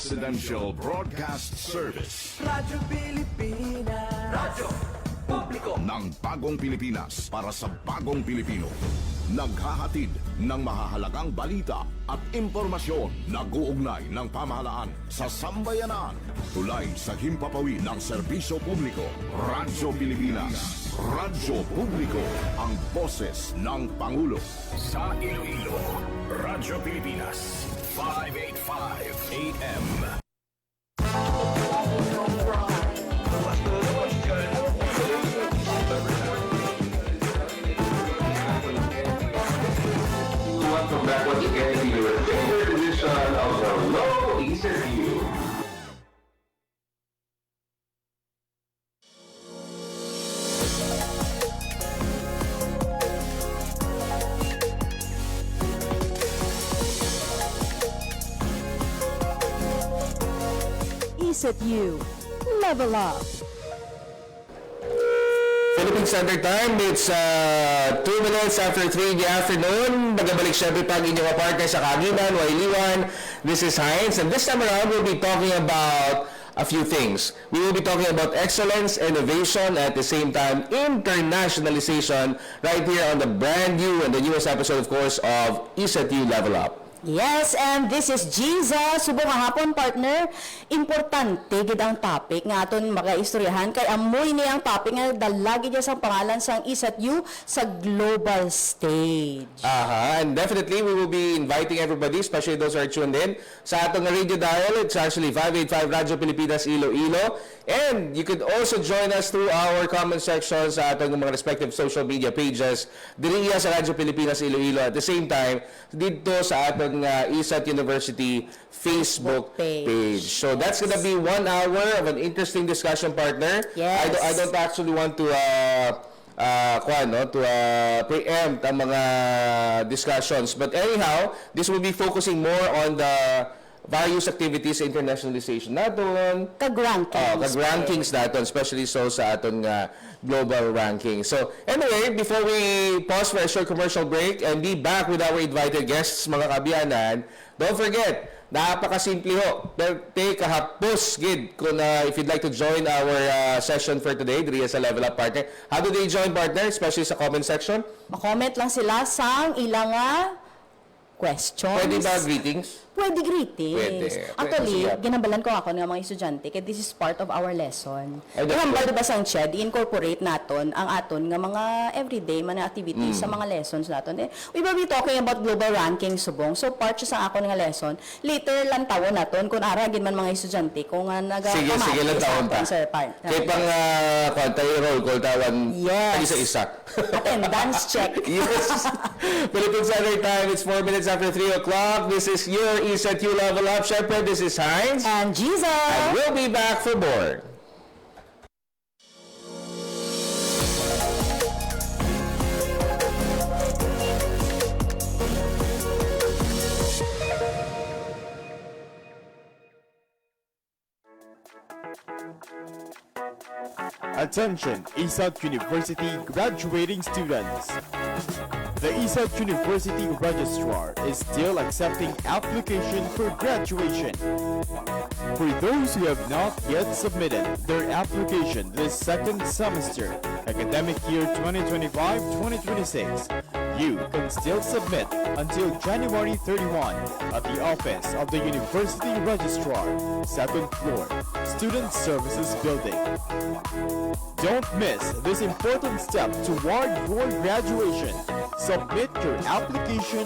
Accidental Broadcast Service. Radyo Pilipinas. Radyo Publiko Ng bagong Pilipinas para sa bagong Pilipino. Naghahatid ng mahahalagang balita at impormasyon na guugnay ng pamahalaan sa sambayanan. Tulay sa himpapawid ng serbisyo publiko. Radyo Pilipinas. Radyo Publiko. Ang boses ng Pangulo. Sa Iloilo, Radyo Pilipinas. 585 AM. Welcome back once again to your favorite edition of the Low Easter View. ECETU. Level up. Philippine Standard Time, it's 2 minutes after 3 in the afternoon. Magabalik syempre pag inyong partner sa Kaginan, Wailiwan. This is Heinz, and this time around we'll be talking about a few things. We will be talking about excellence, innovation, at the same time internationalization right here on the brand new and the newest episode, of course, of ECETU Level Up. Yes, and this is Jesus. Subong nga hapon, partner. Importante gid ang topic nga aton makaistoryahan kay amoy niya ang topic nga dalagi niya sa pangalan sang ECETU sa global stage. And definitely we will be inviting everybody, especially those who are tuned in sa atong radio dial. It's actually 585 Radyo Pilipinas Iloilo. And you could also join us through our comment section sa atong mga respective social media pages diriya sa Radyo Pilipinas Iloilo. At the same time, dito sa atong ESAT University Facebook page. So that's gonna be 1 hour of an interesting discussion, partner. Yes. I don't actually want to preempt ang mga discussions. But anyhow, this will be focusing more on the various activities sa internationalization naton. Kag-rankings naton, especially so sa aton global ranking. So anyway, before we pause for a short commercial break and be back with our invited guests, mga kabiyanan, don't forget, napakasimple ho. Take kahapos gid kung if you'd like to join our session for today, diri sa Level Up, partner. How do they join, partner? Especially sa comment section? Ma-comment lang sila sang ilang questions. Pwede ba greetings? Pwede greetings. Pwede. Actually, Pwede. ginabalan ko ako ng mga estudyante kaya this is part of our lesson. Ay, that's Ihambal good. diba sang CHED, incorporate naton ang aton nga mga everyday man activities sa mga lessons naton. We will be talking about global ranking subong. So part siya sa akon nga lesson. Later lang tawon naton kung ara gid man mga estudyante kung Sige lang tawon ta. Sir, part. Kaya pang roll call tawan Yes. isa-isa. Attendance check. Yes. Philippine Standard Time, it's 4 minutes after 3 o'clock. This is your ECETU Level Up. Syempre, this is Heinz. And Jesus. And we'll be back for more. Attention, ESAT University graduating students. The ESAT University Registrar is still accepting application for graduation. For those who have not yet submitted their application this second semester, academic year 2025-2026, you can still submit until January 31 at the office of the University Registrar, 2nd floor, Student Services Building. Don't miss this important step toward your graduation. Submit your application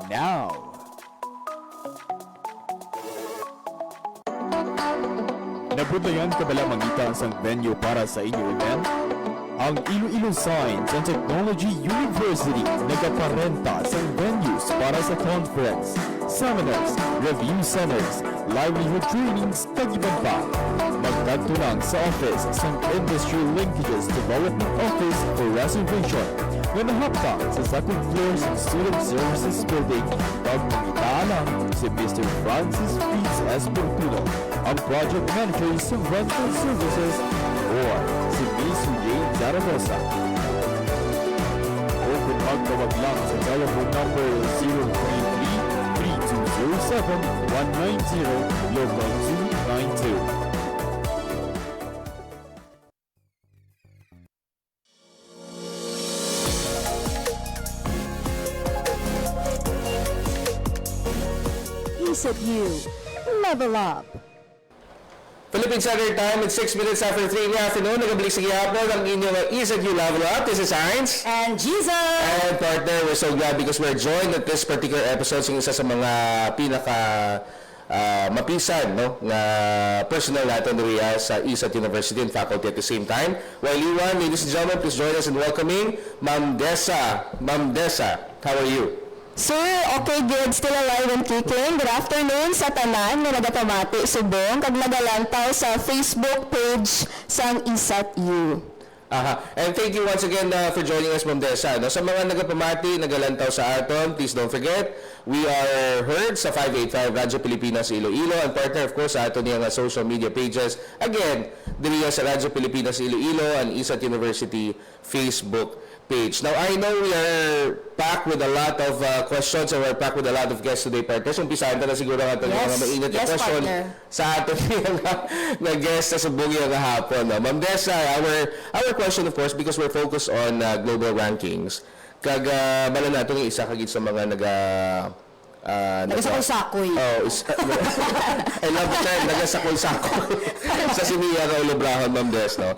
now. Nabudlayan ka bala mangita ang venue para sa inyong event? Ang Iloilo Science and Technology University nagaparenta sa venues para sa conference, seminars, review centers, livelihood trainings, kagiban pa. Magkadto lang sa office sa Industry Linkages Development Office for Reservation na nahapta sa 2nd floor sa Student Services Building. Pagmangitaan lang si Mr. Francis Fitz Esportuno, ang Project Manager sa Rental Services, or si Ms. Jane Zaragoza. O kung magtawag lang sa telephone number 033-320 07-190 Local 292. Isat U, level up. Philippine Standard Time, it's 6 minutes after 3 in the afternoon. Nagabalik sa gihapon ang inyong Isat U Level Up. This is Heinz. And Jesus! And partner, we're so glad because we're joined at this particular episode sa isa sa mga pinaka mapisan no na personal natin riya sa ISAT University and faculty at the same time. While Iwan, ladies and gentlemen, please join us in welcoming Ma'am Dessa. Ma'am Dessa, how are you? Sir, okay, good. Still alive and kicking. Good afternoon sa tanan nga nagapamati subong kag nagalantaw sa Facebook page sang Isat U. Aha. And thank you once again for joining us, Ma'am Dessa. No? Sa mga nagapamati, nagalantaw sa aton, please don't forget, we are heard sa 585 Radyo Pilipinas Iloilo and partner, of course, sa aton yung social media pages. Again, diriya sa Radyo Pilipinas Iloilo and ISAT University Facebook page. Now, I know we are packed with a lot of questions and we're packed with a lot of guests today, partners. Umpisahan na siguro ang ating mga mainit na question partner. sa atin yung na guest sa subong yung kahapon. No? Ma'am Dessa, our question, of course, because we're focused on global rankings, kag bala nato yung isa kagit sa mga Nagasakoy-sakoy. Oh, I love the term, nagasakoy-sakoy sa Siniya Kaulobrahon, Ma'am Des, no?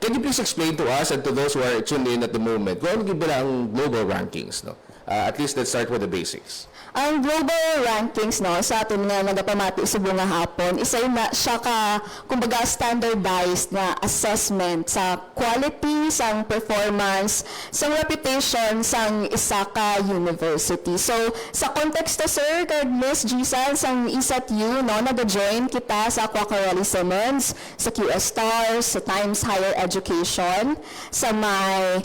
Can you please explain to us and to those who are tuned in at the moment, kung ano gibala ang global rankings, no? At least let's start with the basics. Ang global rankings no sa aton nga nagapamati subong nga hapon isay na siya ka kumbaga standardized na assessment sa quality sang performance sang reputation sang isa ka university. So sa konteksto sir kag Miss Giselle sang ISAT U no nag-join kita sa Quacquarelli Simmons, sa QS Stars, sa Times Higher Education, sa may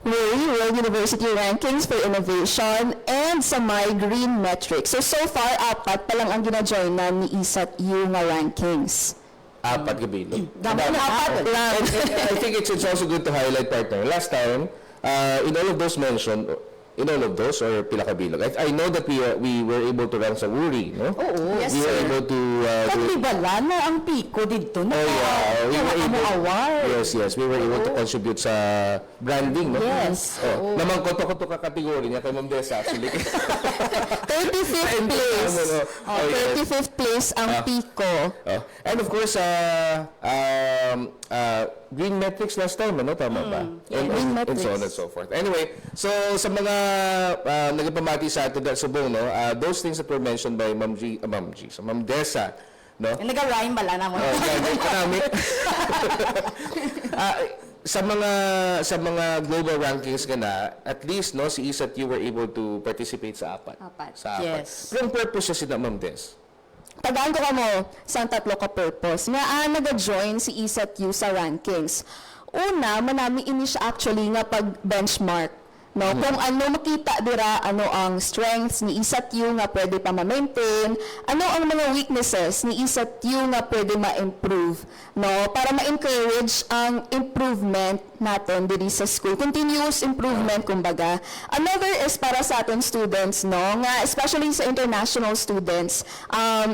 World University Rankings for Innovation, and sa My Green Metrics. So far, 4 pa lang ang gina-joinan ni ISAT U nga rankings. 4 gabi, no? Dami na 4 lang. I think it's also good to highlight, partner. Last time, in all of those mentioned, in all of those, or pila kabilog, I know that we were able to rank sa Uri, no? Oo. Yes, we were sir. able to... Paglibala na ang piko dito. Oh yeah, we were able. Award. Yes, we were able to contribute sa branding, no? Yes. Oh, namang koto-koto ka kategory niya kay Ma'am Dessa actually. 35th place. Oh, yes. 35th place ang piko. Oh. And of course, Green Metrics last time, ano? Tama ba? Green And so on Metrics. and so forth. Anyway, so sa mga nagpamati sa atin sa subong, no? Those things that were mentioned by Ma'am Dessa, no? Nag-rhyme bala na mo. Sa mga global rankings ka na, at least no si ISAT you were able to participate sa apat. Sa apat. Yes. Pero ang purpose siya sila, Ma'am Des? Tagaan ko kamo sa tatlo ka purpose. Nga nag-join si ISAT U sa rankings. Una, manami ini siya actually nga pag-benchmark. No, kung ano makita dira, ano ang strengths ni ISAT U nga pwede pa ma-maintain, ano ang mga weaknesses ni ISAT U nga pwede ma-improve, no, para ma-encourage ang improvement natin diri sa school, continuous improvement kumbaga. Another is para sa aton students, no, nga especially sa international students,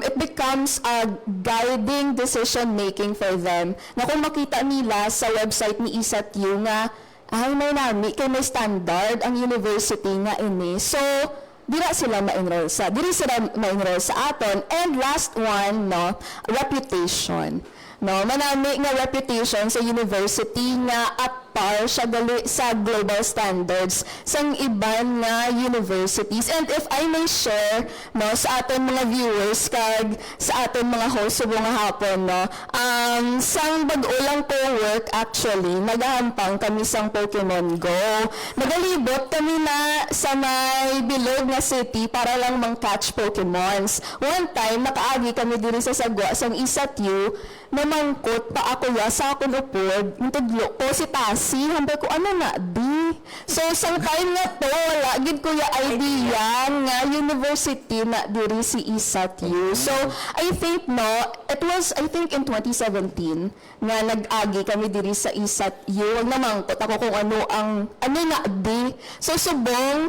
it becomes a guiding decision making for them, na kung makita nila sa website ni ISAT U nga ay may nami kay may standard ang university nga ini. So, diri sila ma-enroll sa aton. And last one, no, reputation. No, manami nga reputation sa university nga at par siya gali sa global standards sang iban nga universities. And if I may share, no, sa aton mga viewers kag sa aton mga host subong nga hapon, no, sang bag-ulang ko work actually nagahampang kami sang Pokemon Go. Nagalibot kami na sa may bilog nga city para lang mang-catch Pokemons. One time nakaagi kami diri sa sagwa sang ISAT U na mangkot pa ako ya sa akong upod, tudlo ko si Tas C, hambay ko, ano na, D. So, sa time nga to, wala, gid ko yung idea nga university na diri si ISAT-U. So, I think, it was, I think in 2017, nga nag-agi kami diri sa ISAT-U. Wag namangkot ako kung ano nga, D. So, subong,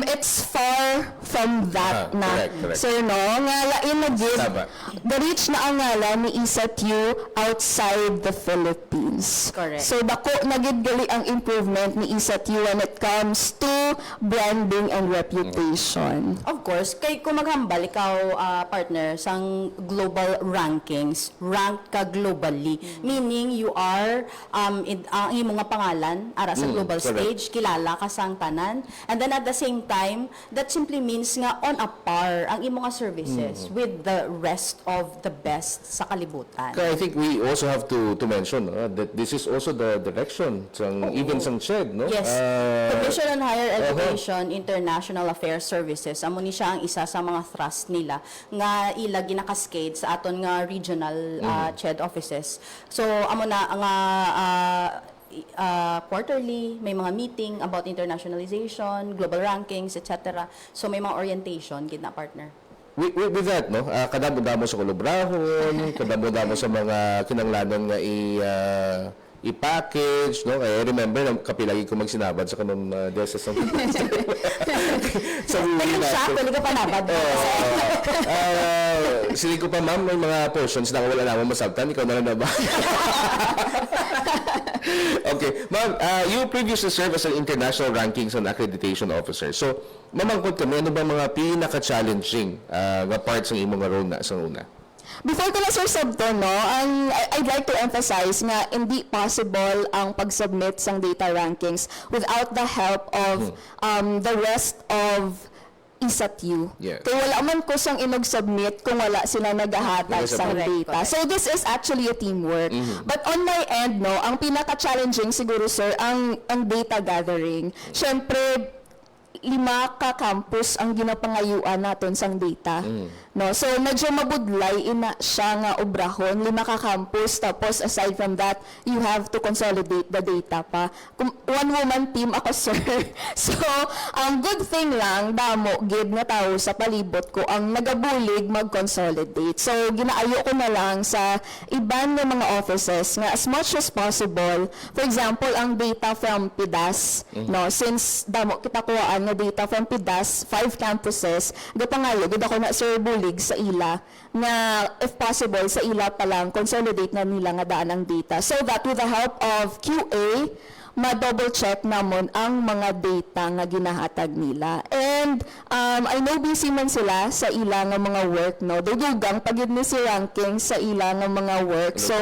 it's far from that na. Correct. So, nga lain na gid, Tama. the-reach na ang ngalan ni ISAT-U outside the Philippines. Correct. So, dako nagid gali ang improvement ni ISAT-U when it comes to branding and reputation. Of course, kay kung maghambal ikaw, partner, sang global rankings, rank ka globally. Meaning, you are, ang imong nga pangalan, ara sa global correct. stage, kilala ka sang tanan. And then at the same time, that simply means nga on a par ang imong nga services with the rest of the best sa kalibutan. I think we also have to mention that this is also the direction even sang CHED, no? Yes. Commission on Higher Education International Affairs Services, amo ni siya ang isa sa mga thrust nila nga ila ginakaskade sa aton nga regional CHED offices. So amo na nga quarterly may mga meeting about internationalization, global rankings, etc. So may mga orientation gid na, partner. With that, no, kadamo-damo sa kulabrahon, kadamo-damo sa mga kinanglanon nga i-package, no? I remember, kapilagi ko magsinabad sa kanong deses ng sa movie Pero siya, natin. pwede ka panabad. Sili ko pa, ma'am, may mga portions na wala naman masabtan. Ikaw na lang na ba? Okay. Ma'am, you previously served as an international rankings and accreditation officer. So, mamangkot kami, ano ba mga pinaka-challenging nga parts ng imong role na sa una? Before ko na sir sabto, I'd like to emphasize nga hindi possible ang pag-submit sang data rankings without the help of the rest of ISAT-U. Yeah. Kaya wala man ko sang inog-submit kung wala sila naghahatag sa Correct, data. correct. So this is actually a teamwork. But on my end, ang pinaka-challenging siguro sir, ang data gathering. Siyempre, 5 ka campus ang ginapangayuan naton sang data. No, so medyo mabudlay ina siya nga obrahon, 5 ka campus, tapos aside from that, you have to consolidate the data pa. One woman team ako sir. So, ang good thing lang damo gid nga tao sa palibot ko ang nagabulig mag-consolidate. So, ginaayo ko na lang sa iban nga mga offices nga as much as possible. For example, ang data from PIDAS, no, since damo kita kuhaan nga data from PIDAS, 5 campuses, gapangayo gid ako na sir bulig sa ila na if possible sa ila pa lang consolidate na nila nga daan ang data so that with the help of QA ma-double check namon ang mga data nga ginahatag nila. And I know busy man sila sa ila nga mga work, no. Dudugang pagid ni si ranking sa ila nga mga work. So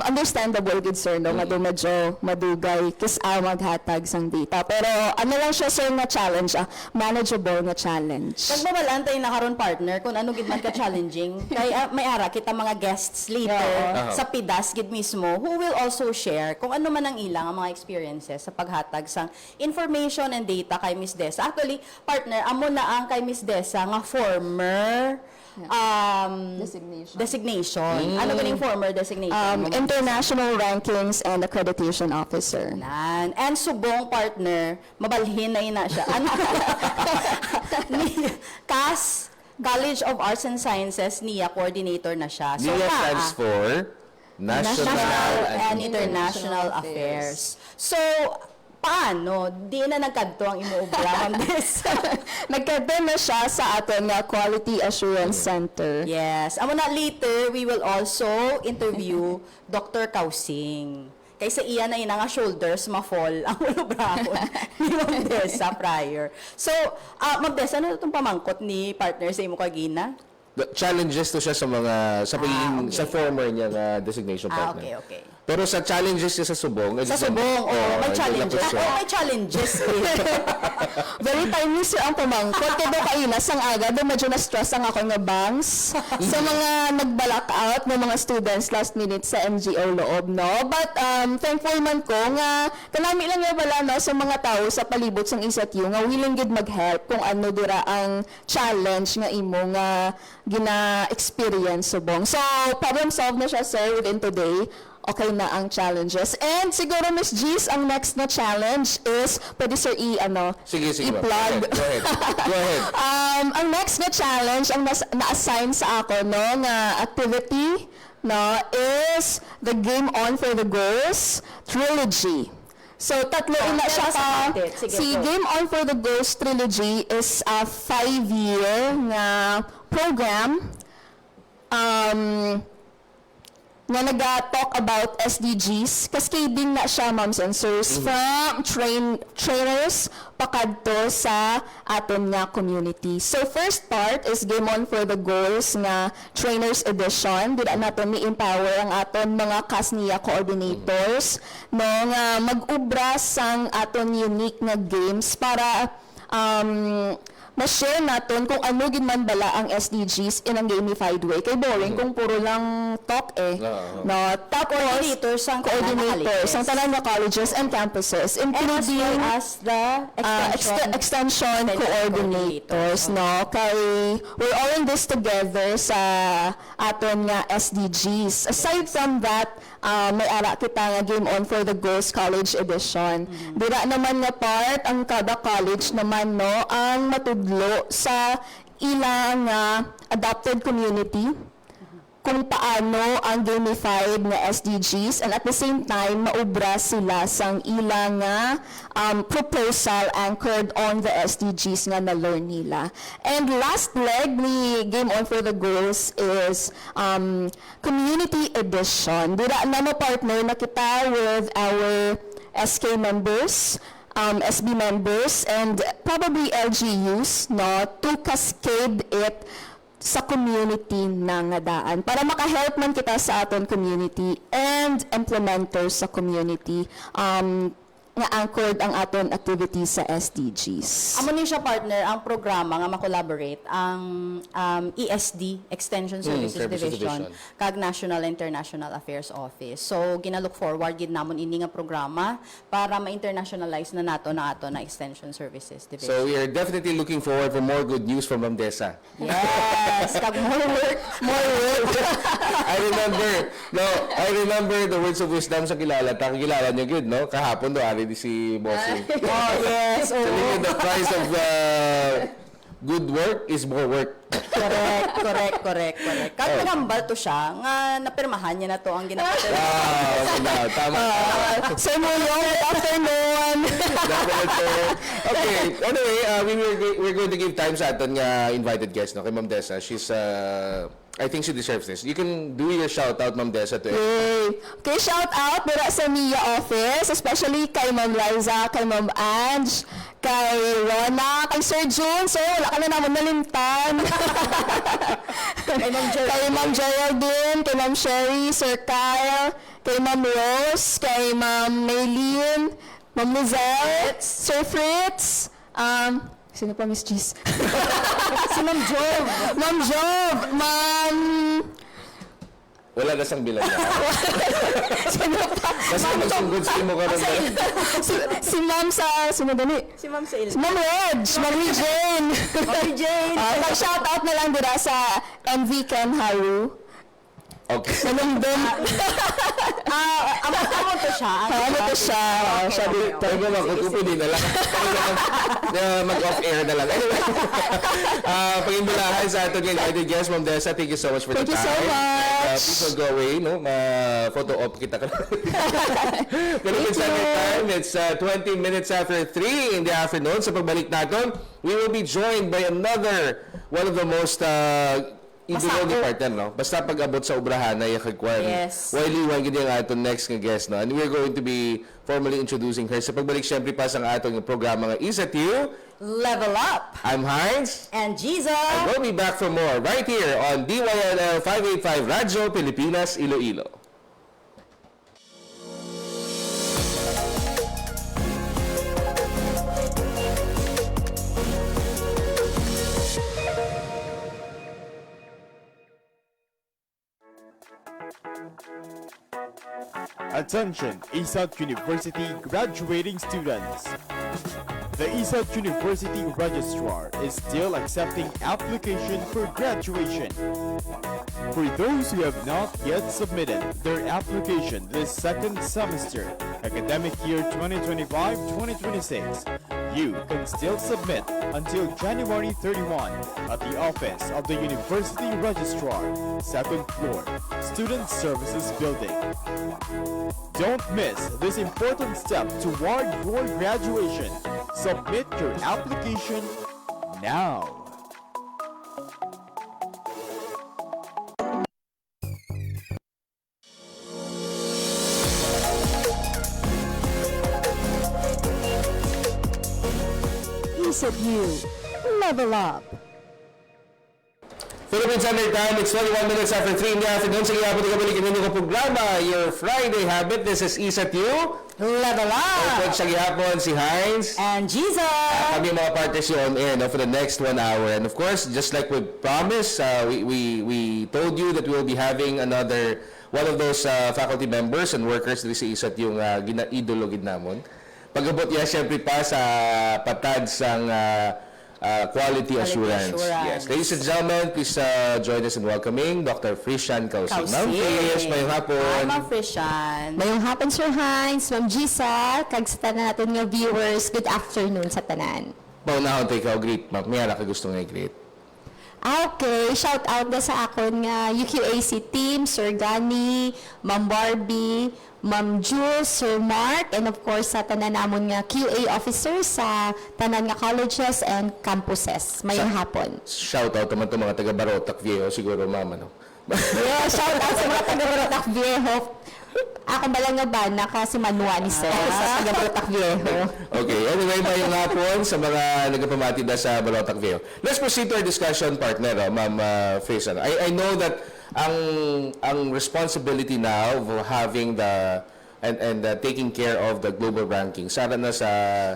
understandable gid sir, no, nga do medyo madugay kis maghatag sang data. Pero ano lang siya sir nga challenge, manageable nga challenge. Pagbabalantay na karon, partner, kung ano gid man ka challenging, kay may ara kita mga guests later sa PIDAS gid mismo who will also share kung ano man ang ilang mga experiences sa paghatag sang information and data kay Miss Dessa. Actually, partner, amo na ang kay Miss Dessa nga former designation. Ano ganing former designation? International Rankings and Accreditation Officer. And subong, partner, mabalhin na ina siya. CAS, College of Arts and Sciences, NIA coordinator na siya. So, NIA stands for National and International Affairs. So, paano? Di na nagkadto ang imuobra, Ma'am Des. Nagkadto na siya sa aton nga Quality Assurance Center. Yes. Amo na later, we will also interview Dr. Kausing. Kaysa iya na ina nga shoulders ma-fall ang ulobrahon ni Ma'am Dessa prior. So, Ma'am Dessa, ano itong pamangkot ni partner sa imo kagina? Challenges to siya sa mga sa former niya nga designation partner. Okay. Pero sa challenges niya sa subong, Sa subong, may challenges. May challenges. Very timely sir ang pamangkot. Kaya do kaina sang aga, do medyo na-stress ang ako nga bangs sa mga nag-block out ng mga students last minute sa MGO loob, no? But thankful man ko nga kanami lang nga wala no sa mga tao sa palibot sang ISAT-U nga willing gid mag-help kung ano dira ang challenge nga imo nga gina-experience subong. So, problem solved na siya sir within today. okay na ang challenges. And siguro, Miss G's, ang next na challenge is, pwede sir Sige, ma'am. i-plug. Go ahead. Go ahead. Ang next na challenge, ang na-assign sa ako, na activity, is the Game On for the Girls Trilogy. So, tatlo ina siya sa pa. content. Sige, Si go. Game On for the Girls Trilogy is a 5-year nga program nga nag-talk about SDGs. Cascading na siya, moms and sirs, from trainers pakadto sa aton nga community. So first part is Game On for the Goals nga Trainers Edition. Dira naton ni-empower ang aton mga KASNIA coordinators nga mag-ubra sang aton unique nga games para ma-share natin kung ano gid man bala ang SDGs in a gamified way. Kay boring kung puro lang talk No, tapos Coordinators ang coordinators ang tanan nga colleges and campuses, And as well including as the extension coordinators, no? Kay we're all in this together sa aton nga SDGs. Aside from that, may ara kita nga Game On for the Girls College Edition. Dira naman nga part ang kada college naman, no, ang matudlo sa ilang adopted community kung paano ang gamified na SDGs, and at the same time maubra sila sang ilang proposal anchored on the SDGs nga na-learn nila. And last leg ni Game On for the Girls is Community Edition. Dira na mo partner na kita with our SK members, SB members, and probably LGUs, no, to cascade it sa community na nga daan para makahelp man kita sa aton community and implementers sa community nga anchored ang aton activities sa SDGs. Amo ni siya partner ang programa nga ma-collaborate ang ESD Extension Services Services Division kag National International Affairs Office. So ginalook forward gid namon ini nga programa para ma-internationalize na nato na ato na Extension Services Division. So we are definitely looking forward for more good news from Ma'am Dessa. Yes, kag more work. I remember the words of wisdom sa kilala. Kilala niyo good, no? Kahapon do ari di si Bossing. Oh, yes. Sabi niyo, the price of good work is more work. Correct. Kag nagambal to siya nga napirmahan niya na to ang ginapatid. Tama. Sir Mulong, good afternoon! Definitely. Okay. Anyway, we're going to give time sa aton nga invited guest, no? Kay Ma'am Dessa. She's, I think she deserves this. You can do your shout out, Ma'am Dessa, to Okay, shout out dira sa MIA office, especially kay Ma'am Liza, kay Ma'am Ange, kay Rona, kay Sir June. Sir, wala ka na naman nalimtan. Kay Ma'am Geraldine, kay Ma'am Sherry, Sir Kyle, kay Ma'am Rose, kay Ma'am Maylene, Ma'am Lizelle, Sir Fritz, sino pa, Miss Cheese? Si Ma'am Job. Ma'am Job, Ma'am... wala na sang bilang niya. Sino pa? Kasi magsungod sa mo karon. Si Ma'am sa... Sino dali? Si Ma'am Sail. Si Ma'am Reg, Ma'am Jane. Ma'am Jane. Shout out na lang dira sa MV Ken Haru. Okay. Manundong. Amo to siya. Ano to siya? Siya dito. Pero magkukupi din na lang. Mag-off air na lang. Anyway, pag-imbulahan sa ating invited guest, Ma'am Dessa, thank you so much for the time. Thank you so much. Please don't go away, no? Ma-photo op kita ka na. Philippine Standard Time, it's 20 minutes after 3 in the afternoon. Sa pagbalik natin, we will be joined by another one of the most Idolo ni partner, no? Basta pag-abot sa ubrahan na yakagkwan. Yes. Wali-wan gini ang aton next nga guest, no? And we're going to be formally introducing her. Sa pagbalik, syempre pa sa aton programa nga Is It You? Level Up. I'm Heinz. And Jesus. And we'll be back for more right here on DYNL 585 Radyo Pilipinas, Iloilo. Attention, ASAT University graduating students. The ESAT University Registrar is still accepting application for graduation. For those who have not yet submitted their application this second semester, academic year 2025-2026, you can still submit until January 31 at the office of the University Registrar, second floor, Student Services Building. Don't miss this important step toward your graduation. Submit your application now. ESAT-U, level up. Philippine Standard Time, it's 21 minutes after 3 in the afternoon. Sige, hapon na kabalik ang inyong programa, your Friday habit. This is ESAT-U. Level Open up! siya gihapon si Heinz. And Jesus! Kami mga partners yun in for the next 1 hour. And of course, just like we promised, we told you that we will be having another one of those faculty members and workers dito sa ISAT yung ginaidologid namon. Pag-abot niya, syempre pa sa patad sang quality assurance. Yes. Ladies and gentlemen, please join us in welcoming Dr. Frishan Kausing. Ma'am Fris, mayong hapon. Hi, Ma'am Frishan. Mayong hapon, Sir Heinz, Ma'am Gisa, kag sa tanan natin nga viewers, good afternoon sa tanan. Paunahon tayo ikaw, greet. Ma'am, may ka gusto nga i-greet. Okay, shout out na sa akon nga UQAC team, Sir Gani, Ma'am Barbie, Ma'am Jules, Sir Mark, and of course sa tanan namon nga QA officers sa tanan nga colleges and campuses. Mayong hapon. Shout out naman itong mga taga-Barotac Viejo, siguro mama, no? Yeah, shout out sa mga taga-Barotac Viejo. Ako bala nga ba, si Manua ni Sir sa taga-Barotac Viejo. Okay, anyway, mayong hapon sa mga nagpapamati na sa Barotac Viejo. Let's proceed to our discussion, partner, Ma'am Fris. I know that ang responsibility now of having the and taking care of the global ranking sana na sa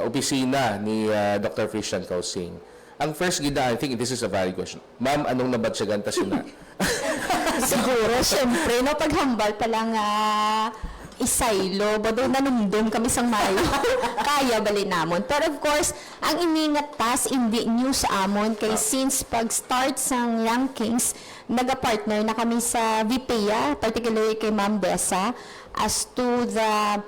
opisina ni Dr. Frishan Kausing. Ang first gida, I think this is a valid question. Ma'am, anong nabatsyagan ta sina? Siguro, syempre, no, paghambal pa lang isaylo, bado nanumdum kami sang mayo. Kaya bali namon. Pero of course, ang iningat tas hindi new sa amon kay since pag-start sang rankings, naga-partner na kami sa VPEA, particularly kay Ma'am Dessa, as to the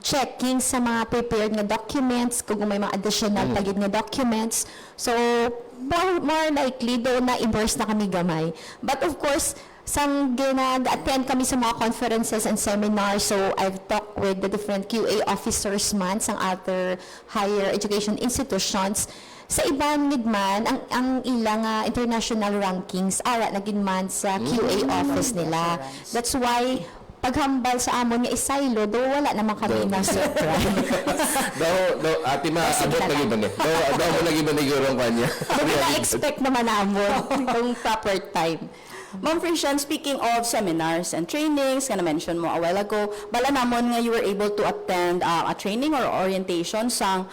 checking sa mga prepared nga documents, kung may mga additional pagid nga documents. So, more likely, doon na-immerse na kami gamay. But of course, sang attend kami sa mga conferences and seminars, so I've talked with the different QA officers man sang other higher education institutions. Sa ibang man, ang ilang international rankings, ara naging man sa QA office nila. That's why, paghambal sa amon nga isaylo, do wala naman kami na surprise. Ati maabot lagi ba ni? Daw mo lagi ba ni gurong kanya? Na-expect naman amon yung proper time. Ma'am Frishan, speaking of seminars and trainings, na mention mo a while ago, bala namon nga you were able to attend a training or orientation sa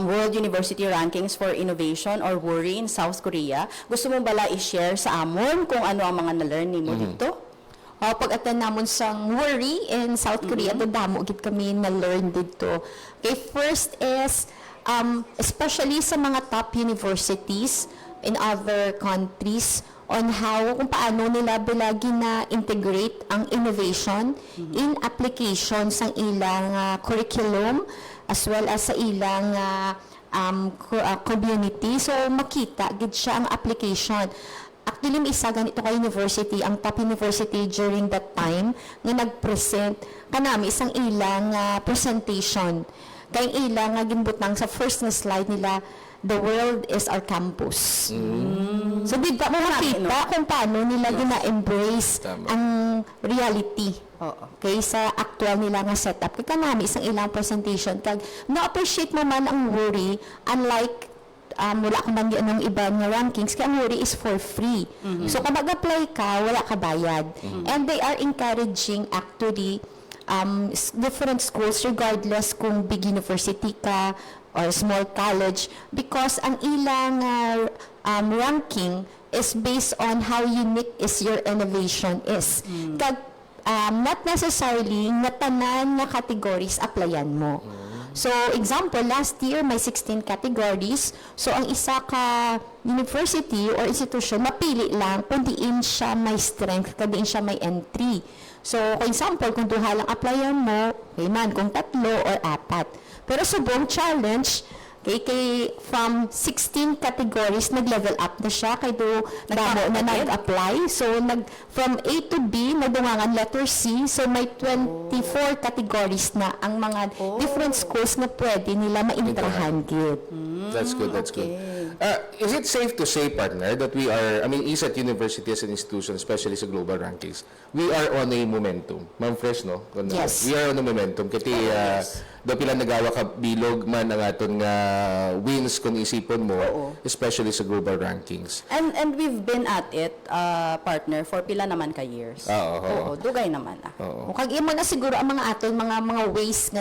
World University Rankings for Innovation or WURI in South Korea. Gusto mo bala i-share sa amon kung ano ang mga na-learn mo dito? Pag-attend namon sa WURI in South Korea, damo gid kami na-learn dito. Okay, first is, especially sa mga top universities in other countries, on how, kung paano nila bilagi na integrate ang innovation in applications ng ilang curriculum as well as sa ilang community. So, makita, gid siya ang application. Actually, may isa ganito ka university, ang top university during that time, nga nag-present, kanami isang ilang presentation. Kaya ilang nga ginbutang sa first na slide nila, the world is our campus. So, di ba mo makita kung paano nila gina-embrace ang reality. Okay, sa actual nila nga setup. Kaya kanami isang ilang presentation. Kag na-appreciate mo man ang WURI, unlike wala akong banggian ng ibang rankings, kaya ang WURI is for free. So, kung mag-apply ka, wala ka bayad. And they are encouraging actually different schools regardless kung big university ka or small college, because ang ilang ranking is based on how unique is your innovation is. Kag not necessarily nga tanan nga categories applyan mo. So, example, last year may 16 categories. So, ang isa ka university or institution, mapili lang kung diin siya may strength, kung diin siya may entry. So, for example, kung duha lang applyan mo, okay man, kung 3 or 4. Pero subong challenge, kay from 16 categories, nag-level up na siya, kay do damo na nag-apply. So, from A to B, nadungangan letter C, so may 24 categories na ang mga different schools na pwede nila ma-intrahan gid. That's good, that's good. Is it safe to say, partner, that we are, I mean, ISAT University as an institution, especially sa global rankings, we are on a momentum. Ma'am Fresh, no? Yes. We are on a momentum. Kati, daw pila nagawa ka bilog man ang aton nga wins kung isipon mo, especially sa global rankings. And we've been at it, partner, for pila naman ka years. Oo, dugay naman. O kag imo na siguro ang mga aton mga ways nga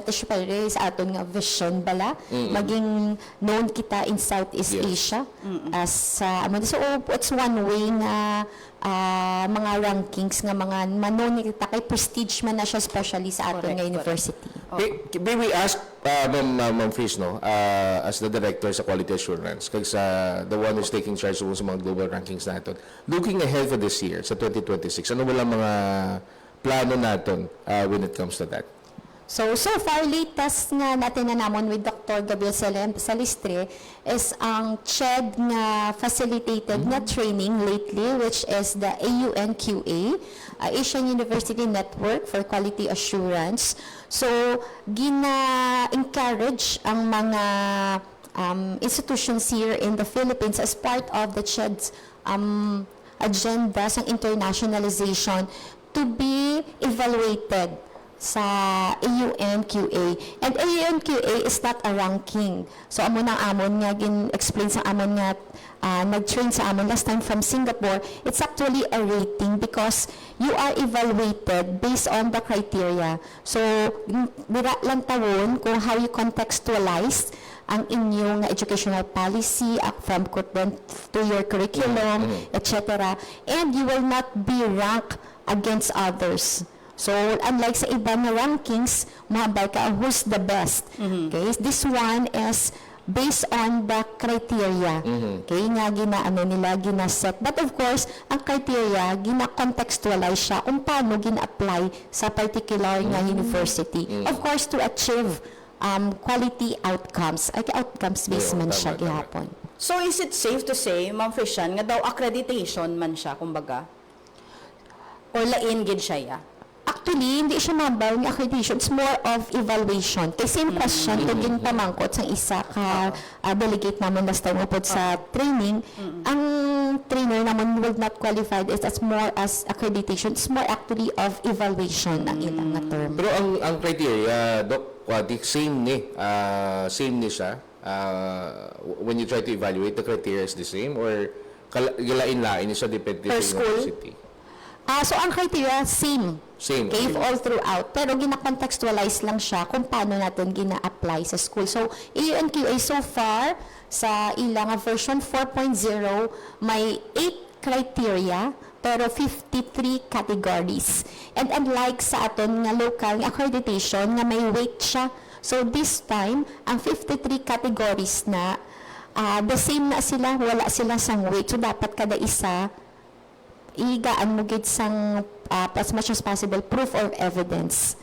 sa aton nga vision bala maging known kita in Southeast Asia as so it's one way nga mga rankings nga mga manon kita kay prestige man na siya especially sa aton nga university. May we ask, Ma'am Fish, no, as the director sa quality assurance, kag sa the one who's taking charge sa mga global rankings natin, looking ahead for this year, sa 2026, ano wala mga plano natin when it comes to that? So far, latest nga natin na namon with Dr. Gabriel Salistre is ang CHED nga facilitated na training lately, which is the AUNQA, Asian University Network for Quality Assurance. So, gina-encourage ang mga institutions here in the Philippines as part of the CHED's agenda sa internationalization to be evaluated sa AUNQA. And AUNQA is not a ranking. So, amon nga gin-explain sa amon nga nag-train sa amon last time from Singapore, it's actually a rating because you are evaluated based on the criteria. So, dira lang tawon kung how you contextualize ang inyong educational policy from content to your curriculum, etc. And you will not be ranked against others. So, unlike sa ibang rankings, mahabay ka who's the best. Okay? This one is based on the criteria. Okay? Nga gina-set. But of course, ang criteria, gina-contextualize siya kung paano gina-apply sa particular nga university. Of course, to achieve quality outcomes. Ay, outcomes-based man siya gihapon. So is it safe to say, Ma'am Frishan, nga daw accreditation man siya, kumbaga? Or lain gid siya ya? Actually, hindi siya mabaw ng accreditation. It's more of evaluation. Kay same question, to ginpamangkot sa isa ka delegate naman last time upod sa training, ang trainer naman will not qualify this as more as accreditation. It's more actually of evaluation ang ilang na term. Pero ang criteria, Doc, same ni siya. When you try to evaluate, the criteria is the same or gilain-lain siya depende Per sa school? university? So, ang criteria, same. Same. Okay, all throughout. Pero gina-contextualize lang siya kung paano natin gina-apply sa school. So, AUNQA so far, sa ilang version 4.0, may 8 criteria, pero 53 categories. And unlike sa aton nga local nga accreditation, nga may weight siya. So, this time, ang 53 categories na, the same na sila, wala sila sang weight. So, dapat kada isa, igaan mo gid sang as much as possible proof or evidence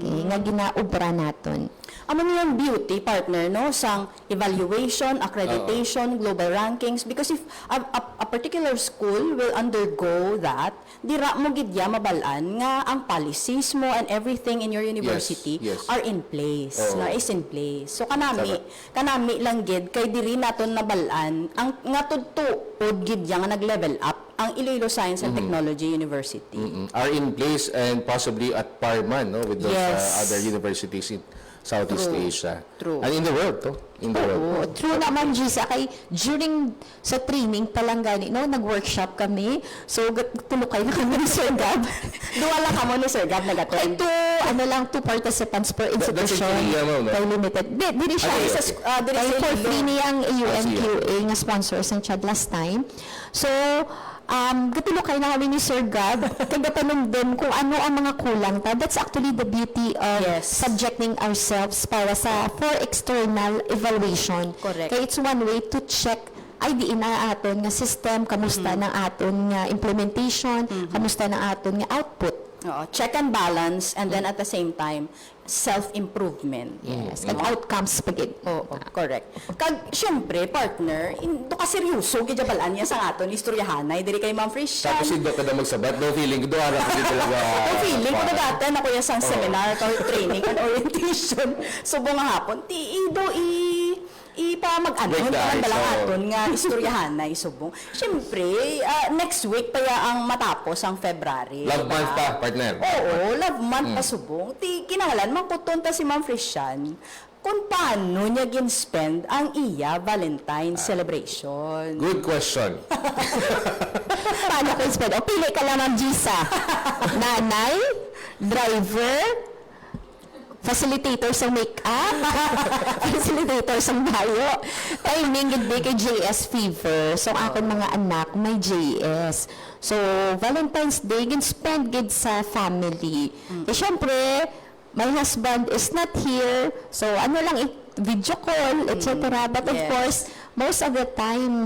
nga ginaubra naton. Amo yung beauty, partner, no, sang evaluation, accreditation, global rankings, because if a particular school will undergo that, dira mo gidya mabalaan nga ang policies mo and everything in your university Yes. are in place, Oo. na is in place. So kanami lang gid kay diri naton nabalaan ang nga tudtuod gidya nga nag-level up ang Iloilo Science and Technology University. Are in place and possibly at par man, no, with those Yes. other universities in Southeast True. Asia. True. And in the world, to. In the world. True naman, Gisa, kay during sa training palang gani, no, nag-workshop kami. So, tulukay na kami ni Sir Gab. Duwa lang kamo ni Sir Gab Kay nag-attend. two participants per That's in institution. Korea, ma'am, no? Kay limited. Dili siya. Okay, Sa, okay. kay for free niyang Ah, AUNQA nga sponsors ng CHAD last time. So, Gatulong kayo na kami ni Sir Gab, kagatanong din kung ano ang mga kulang ta. That's actually the beauty of Yes. subjecting ourselves para for external evaluation. Correct. Kaya it's one way to check ay di na aton nga system, kamusta ng aton nga implementation, kamusta ng aton nga output. Oo, check and balance, and then at the same time, self-improvement. Yes, and outcomes pagid. Oo, correct. Kag, syempre, partner, do ka seryoso, gijabalan niya sa aton, istoryahanay, diri kay Ma'am Frischan. Tapos hindi ka na magsabat, no feeling, doon harap ko talaga. Ang feeling ko dati na kuya sang seminar, training and orientation. Subo nga hapon, ipa mag-ano, Break the ice, dalang oo. aton nga istoryahanay, subong. Syempre, next week pa ya ang matapos ang February. Love diba? month pa, partner. Oo, love month pa subong. Kinahanglan, magputunta si Ma'am Frischan kung paano niya gin-spend ang iya Valentine's celebration. Good question. Paano ko spend? O pili ka lang ng Gisa. Nanay, driver, facilitator sa make-up, facilitator sa bayo. Timing gid kay JS fever. So akon mga anak may JS. So Valentine's Day gid spend gid sa family. Eh syempre, my husband is not here. So ano lang video call, etc. But of Yes. course, most of the time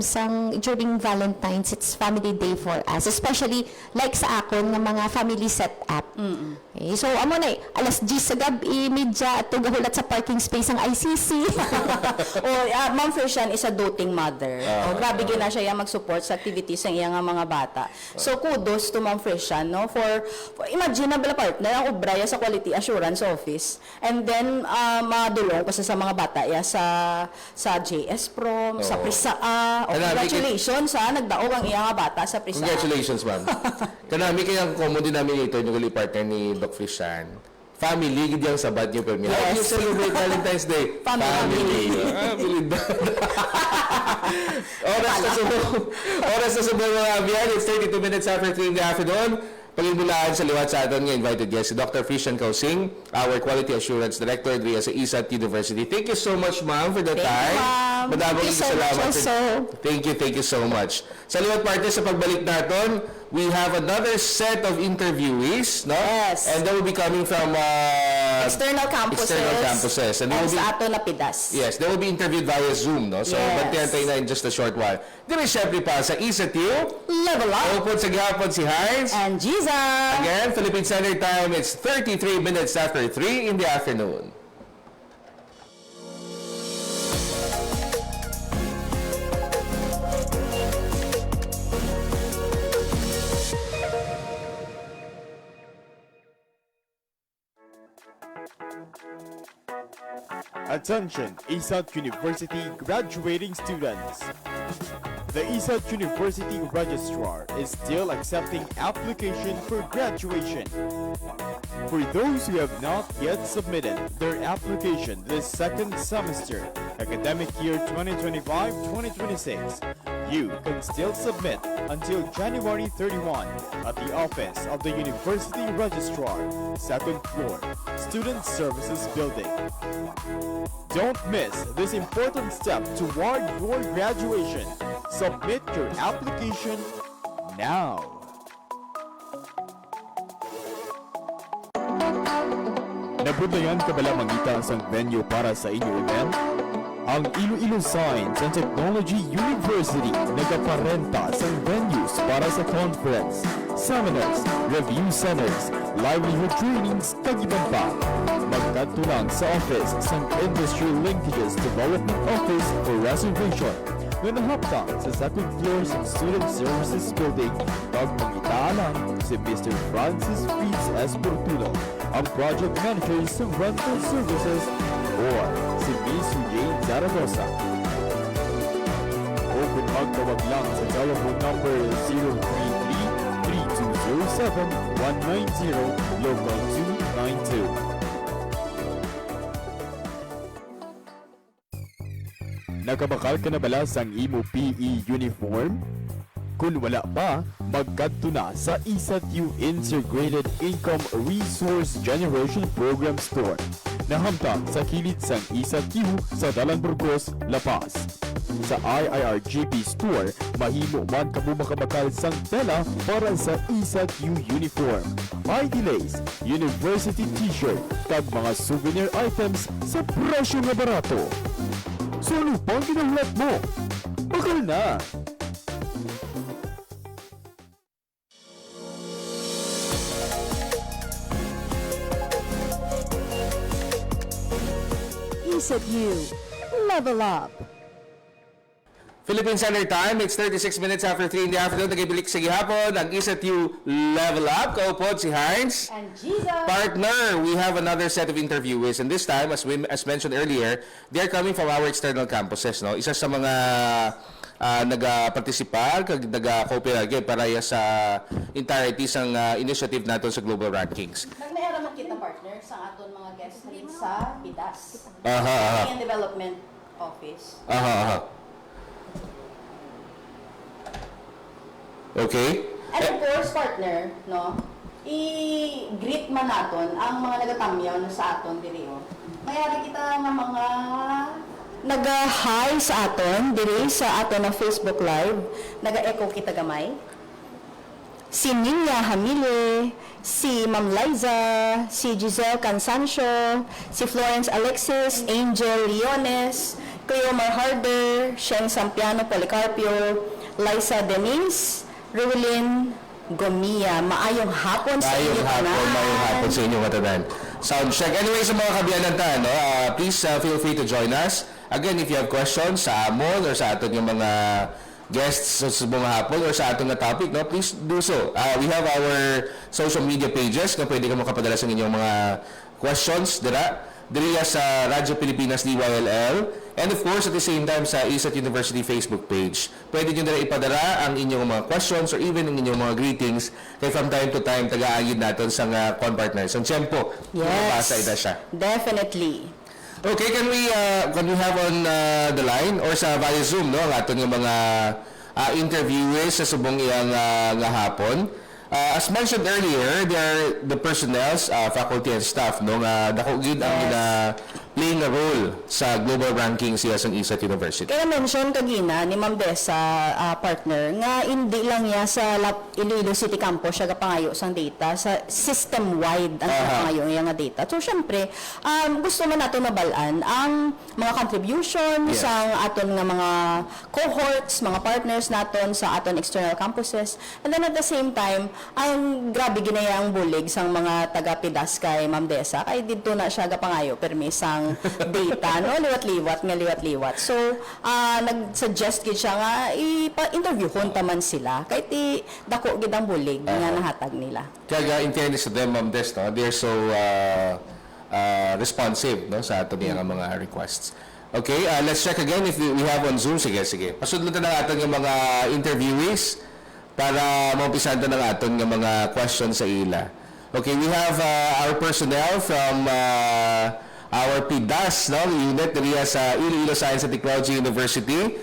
during Valentine's, it's family day for us. Especially like sa akon nga mga family setup. Okay, so amo na alas 10 sa gabi, medya at gahulat sa parking space ang ICC. Ma'am Frischan is a doting mother. Grabe gina siya yung mag-support sa activities ng iyang mga bata. So kudos to Ma'am Frischan, no? For imagine na bala partner ang obraya sa quality assurance office, and then madulong pa sa mga bata ya sa JS Prom, sa PRISA. Congratulations nagdaog ang iyang mga bata sa PRISA. Congratulations, ma'am. Kanami kayang common denominator yung uli partner ni Doc Frischan. Family, gid yung sabat niyo per minute. How do you celebrate Valentine's Day? Family. Family. Oras na subong mga abiyan. It's 32 minutes after 3 in the afternoon. Pagimbulaan sa liwat sa atin ng invited guest, si Dr. Frischan Kausing, our Quality Assurance Director diri sa ISAT University. Thank you so much, ma'am, for the time. ma'am. Madaming Thank you so salamat. much also. Thank you so much. Sa liwat partner, sa pagbalik natin, we have another set of interviewees, no? Yes. And they will be coming from External campuses. And they will be, sa ato na Pidas. yes, they will be interviewed via Zoom, no? So, Yes. bantayan tayo na in just a short while. Diri syempre pa sa ISAT, Level up. upod sa gihapon si Heinz. And Jesus. Again, Philippine Standard Time, it's 33 minutes after 3 in the afternoon. Attention, ISAT University graduating students. The ISAT University Registrar is still accepting application for graduation. For those who have not yet submitted their application this second semester, academic year 2025-2026, you can still submit until January 31 at the office of the University Registrar, second floor, Student Services Building. Don't miss this important step toward your graduation. Submit your application now. Nabuntayan ka bala mangita sa venue para sa inyong event? Ang Iloilo Science and Technology University nagaparenta sa venues para sa conference, seminars, review centers, livelihood trainings, kagiban pa. Magkadto lang sa office sa Industry Linkages Development Office for reservation na nahapta sa second floor sa Student Services Building. Pagmangita lang si Mr. Francis Fitz S. Portuno, ang project manager sa rental services, or si Miss Jane Zaragoza. O kung magtawag lang sa telephone number 033-3207-190, local 292. Nakabakal ka na bala sang imo PE uniform? Kung wala pa, magkadto na sa ISAT-U Integrated Income Resource Generation Program Store. Nahamtang sa kilid sang ISAT-U sa Dalan Burgos, La Paz. sa IIRGP store, mahimo man kamo makamakal sang tela para sa ISAQ uniform. May delays, university t-shirt, kag mga souvenir items sa presyo nga barato. So ano pang ginahulap mo? Bakal na! ECU, level up. Philippine Standard Time, it's 36 minutes after 3 in the afternoon. Nagibilik sa gihapon, ang ISAQ Level Up. Kaupod si Heinz. And Jesus. Partner, we have another set of interviewees, and this time, as mentioned earlier, they are coming from our external campuses. No? Isa sa mga nag-participar, nag-cooperate para sa entirety sang initiative natin sa Global Rankings. Nagnaera man kita, partner, sa aton mga guest lead sa PIDAS. Aha. Training and Development Office. Aha. Okay. And of course, partner, no, i-greet man naton ang mga nagatamyaw sa aton diri o. Mayari kita nga mga naga-hi sa aton diri sa aton na Facebook Live. Naga-echo kita gamay. Si Ninya Hamile, si Ma'am Liza, si Giselle Cansancio, si Florence Alexis, Angel Leones, Cleomar Harder, Sheng Sampiano Policarpio, Liza Denise, Rowlyn Gomia. Maayong hapon sa inyo Maayong hapon sa inyo matanan. Sound check. Anyway, sa mga kabiyanan ta, no, please feel free to join us. Again, if you have questions sa amon or sa aton yung mga guests sa mga hapon or sa aton na topic, no, please do so. We have our social media pages na pwede ka makapadala sa inyong mga questions diri sa Radyo Pilipinas DYLL, and of course at the same time sa ISAT University Facebook page. Pwede nyo na ipadara ang inyong mga questions or even ang inyong mga greetings kay from time to time taga-agid natin sa partners. Ang tiyempo, mabasa ita siya. Definitely. Okay, can we have on the line or sa via Zoom, no, ang aton yung mga interviewers sa subong iyang nga hapon. As mentioned earlier, they are the personnel, faculty and staff, no, nga dako gid ang playing a role sa global rankings siya sa ISAT University. Kaya mention kagina ni Ma'am Dessa, partner, nga hindi lang niya sa Iloilo City Campus siya kapangayo sang data, sa system-wide ang kapangayo niya nga data. So, syempre, gusto man natin mabalaan ang mga contributions sa aton nga mga cohorts, mga partners naton sa aton external campuses. And then at the same time, ang grabe ginayang bulig sang mga taga-PIDAS kay Ma'am Dessa, kay dito na siya kapangayo permisang data, no? Liwat-liwat. So, nag-suggest gid siya nga i-interview hunta man sila kahit dako gid ang bulig nga nahatag nila. Kaya in fairness to them, Ma'am Des, no, they're so responsive, no, sa ato niya mga requests. Okay, let's check again if we have on Zoom. Sige. Pasudlo na natin yung mga interviewees para maumpisan na natin yung mga questions sa ila. Okay, we have our personnel from our PIDAS, no, unit diriya sa Iloilo Science and Technology University.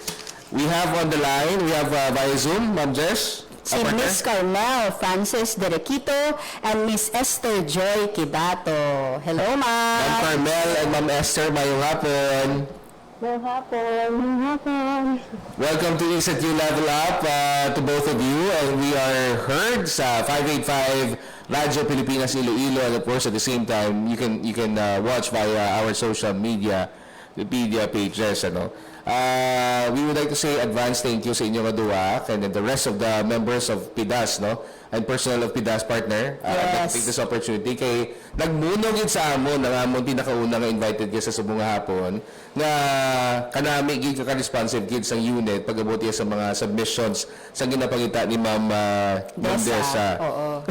We have on the line, we have via Zoom, Ma'am Jess. Si Miss Carmel Francis Derequito and Miss Esther Joy Kidato. Hello, Ma'am. Ma'am Carmel and Ma'am Esther, mayong hapon. Welcome to ISAT Level Up to both of you, and we are heard sa 585 Radyo Pilipinas Iloilo, and of course at the same time you can watch via our social media pages, ano. We would like to say advance thank you sa inyong kaduwa and then the rest of the members of PIDAS, no, and personnel of PIDAS, partner. Take this opportunity kay nagmunog yun sa amon ang amon pinakauna nga invited ka sa subong hapon nga kanami gid ka responsive gid sa unit pag-abot sa mga submissions sa ginapangita ni Ma'am Dessa. Oo.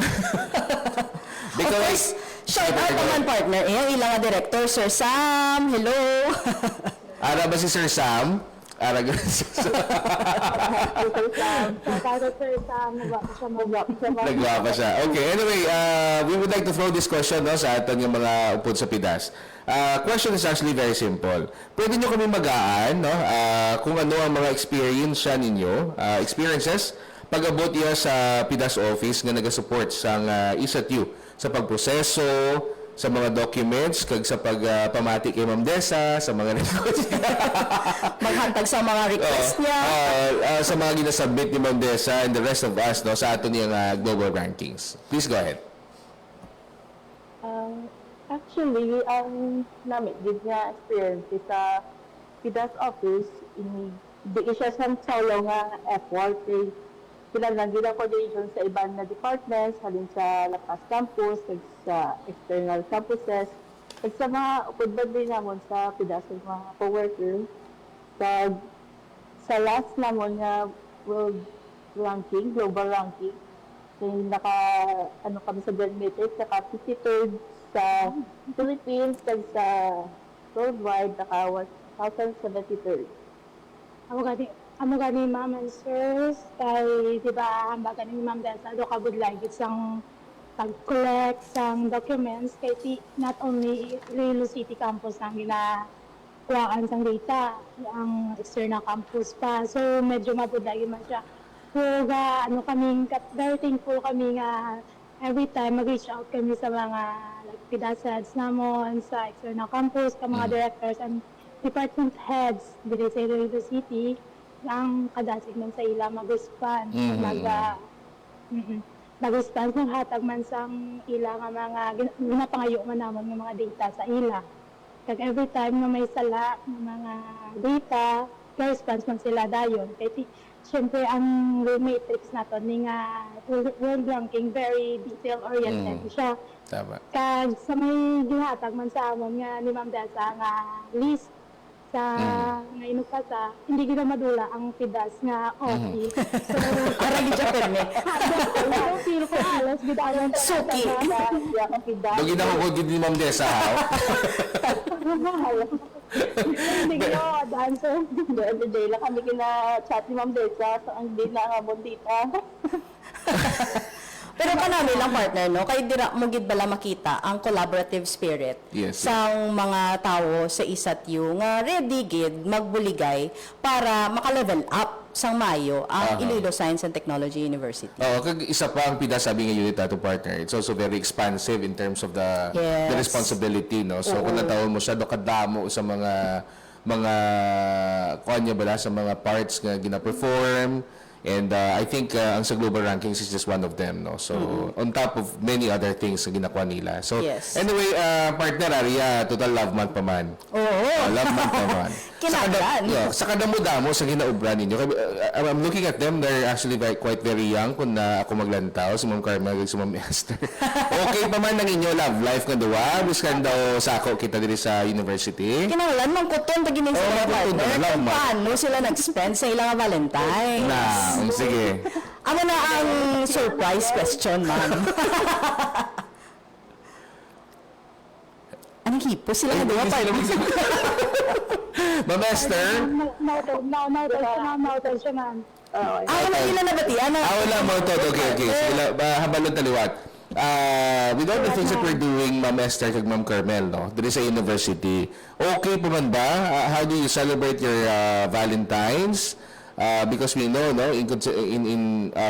Because shout out naman, partner, ilang director, Sir Sam. Hello. ara ba si Sir Sam? Ara ba si Sir Sam? Nagwapa siya. Okay, anyway, we would like to throw this question, no, sa atin yung mga upod sa PIDAS. Question is actually very simple. Pwede nyo kami magaan, no, kung ano ang mga experiences pag-abot iya sa PIDAS office nga nag-support sa ISAT-U sa pagproseso, sa mga documents, kag sa pagpamati kay Ma'am Dessa, sa mga records Maghantag sa mga request niya. sa mga ginasubmit ni Ma'am Dessa and the rest of us, no, sa ato niyang global rankings. Please go ahead. Actually, ang namin, gid nga experience sa PIDAS office, di siya solo nga effort. Sila lang gila coordination sa ibang na departments, halin sa Lapas Campus, kag sa external campuses, kag sa mga upudbad din namon sa PIDAS ng mga co-worker. Sa last namon nga world ranking, global ranking, kami sa Delmetrics, naka 53rd sa Philippines, kag sa worldwide, naka 1,073rd. Amo gani ma'am and sirs, kay di ba ang baga ni Ma'am Dessa do kabudlay isang pag-collect sang documents kay not only Iloilo City campus nang ginakuhaan sang data, ang external campus pa. So medyo mabudlay man siya. So kaming very thankful kami nga every time mag-reach out kami sa mga like PIDAS heads namon sa external campus, ka mga directors and department heads dito sa Iloilo City, ang kadasig man sa ila mag-respond, mag-respond ng hatag man sang ila nga mga ginapangayo man namon ng mga data sa ila. Kag every time na may sala ng mga data, response man sila dayon. Kaya siyempre ang matrix nato ni nga world ranking very detail-oriented siya. Tama. Kag sa may gihatag man sa amon nga ni Ma'am Dessa nga list sa nga inukasa, hindi gina madula ang PIDAS nga office. So, Para di siya permit. feel ko alas gidaan Suki. Dogi na ko gid ni Ma'am Dessa, ha? Hindi ko dancer. Every day lang kami kina-chat ni Ma'am Dessa, so ang di na nga bondita. Pero kanami lang partner, no? Kay dira mo gid bala makita ang collaborative spirit Yes. sang mga tawo sa ISAT-U nga ready gid magbuligay para maka-level up sang Mayo ang Iloilo Science and Technology University. Kag isa pa ang PIDAS, sabi nga unit ato partner, it's also very expansive in terms of the Yes. responsibility, no? So kung natawon mo siya do kadamo sa mga kuanya bala sa mga parts nga gina-perform. And I think ang sa global rankings is just one of them, no? So on top of many other things na ginakuha nila. So Yes. anyway, partner Aria, total love month pa man. Oo. Love month pa man. Kinahanglan. Sa kadamo-damo sa ginaubra ninyo. I'm looking at them, they're actually quite very young kung na ako maglantaw, si Ma'am Carmel, si Ma'am Esther. Okay pa man ang inyo love life nga duwa, biskan daw sako kita diri sa university. Kinahanglan man kuton ta gining Oo, sila kuton, partner. alam Kung mo. paano sila nag-spend sa ilang Valentine's. Sige. Amo na ang surprise question, ma'am. Anong hipo sila nga duwa partner? Ma'am Esther? Nautal siya man. Wala nila nabatian na. Wala mo to. Okay. Sige, habalon taliwat. With all the things that we're doing, Ma'am Esther kag Ma'am Carmel, no? Diri sa university. Okay pa man ba? How do you celebrate your Valentine's? Because we know, no,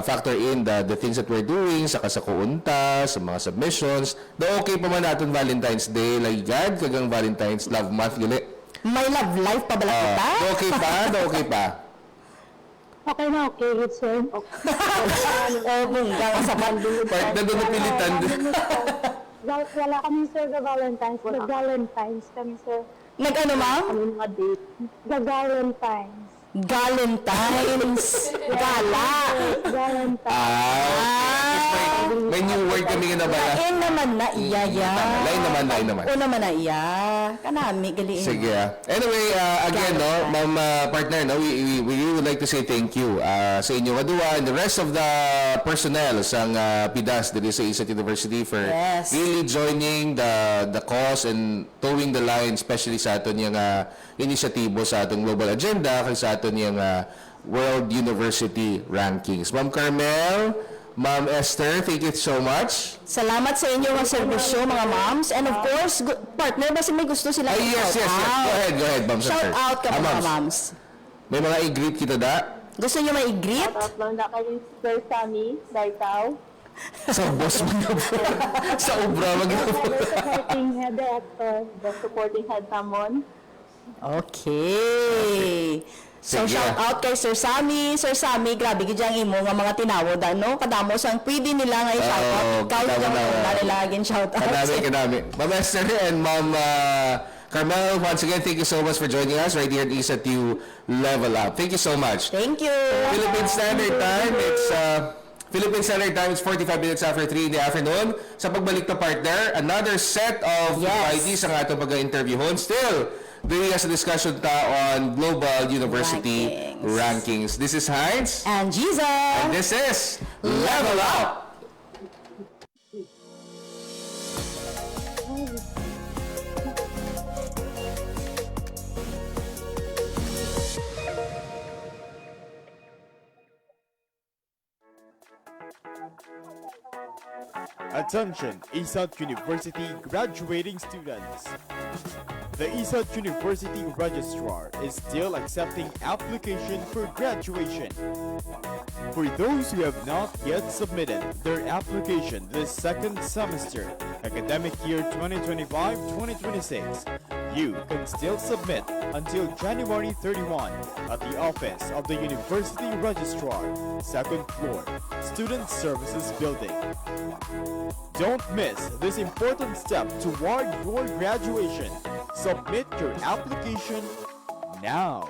factor in the things that we're doing sa kasakuunta, sa mga submissions. Okay pa man natin Valentine's Day, like God, kagang Valentine's Love Month, gali. May love life pa bala kita? Okay pa? Okay na, okay, good sir. Bunggang sa pandulog. Partner doon napilitan. Wala kami sir sa Valentine's. Nag-Valentine's kami sir. Nag-ano, ma'am? Kami mga date. Nag-Valentine's. Galentine's. Gala. Valentine's. May new word kami nga na bala. Lain naman na iya ya. Lain naman. O naman na iya. Kanami, galiin. Sige. Anyway, again, no, Ma'am partner, no, we really would like to say thank you sa inyo kaduwa and the rest of the personnel sa PIDAS dito sa ISAT University for Yes. really joining the cause and towing the line, especially sa aton yung inisyatibo sa atong global agenda kay sa aton yung World University Rankings. Ma'am Carmel, Ma'am Esther, thank you so much. Salamat sa inyo mga serbisyo, mga moms. And of course, partner, basi may gusto sila Yes. Go ahead, Ma'am Esther. Shout out ka mga moms. May mga i-greet kita da? Gusto nyo may i-greet? Tapos lang na kay Sir Sammy, Daitaw. Sa boss mo na po. Sa obra mo na po. The supporting head director, the supporting head Tamon. Okay. So, Sige. shout out kay Sir Sammy. Sir Sammy, grabe gid ang imo nga mga tinawod, ano? Kadamo sang pwede nila nga i-shout out. Oo, Ikaw kadamo yung na. nila agin shout out. Kadami. Ma'am Esther and Ma'am Carmel, once again, thank you so much for joining us right here at ESAT Level Up. Thank you so much. Thank you. Philippine Standard Time, Philippine Standard Time is 45 minutes after 3 in the afternoon. Sa pagbalik na partner, another set of Yes. IDs ang atong pag-interviewon. Still, doing as a discussion ta on Global University Rankings. This is Heinz. And Jesus. And this is Level Up! Attention, ESAT University graduating students. The ESAT University Registrar is still accepting application for graduation. For those who have not yet submitted their application this second semester, academic year 2025-2026, you can still submit until January 31 at the office of the University Registrar, second floor, Student Services Building. Don't miss this important step toward your graduation. Submit your application now.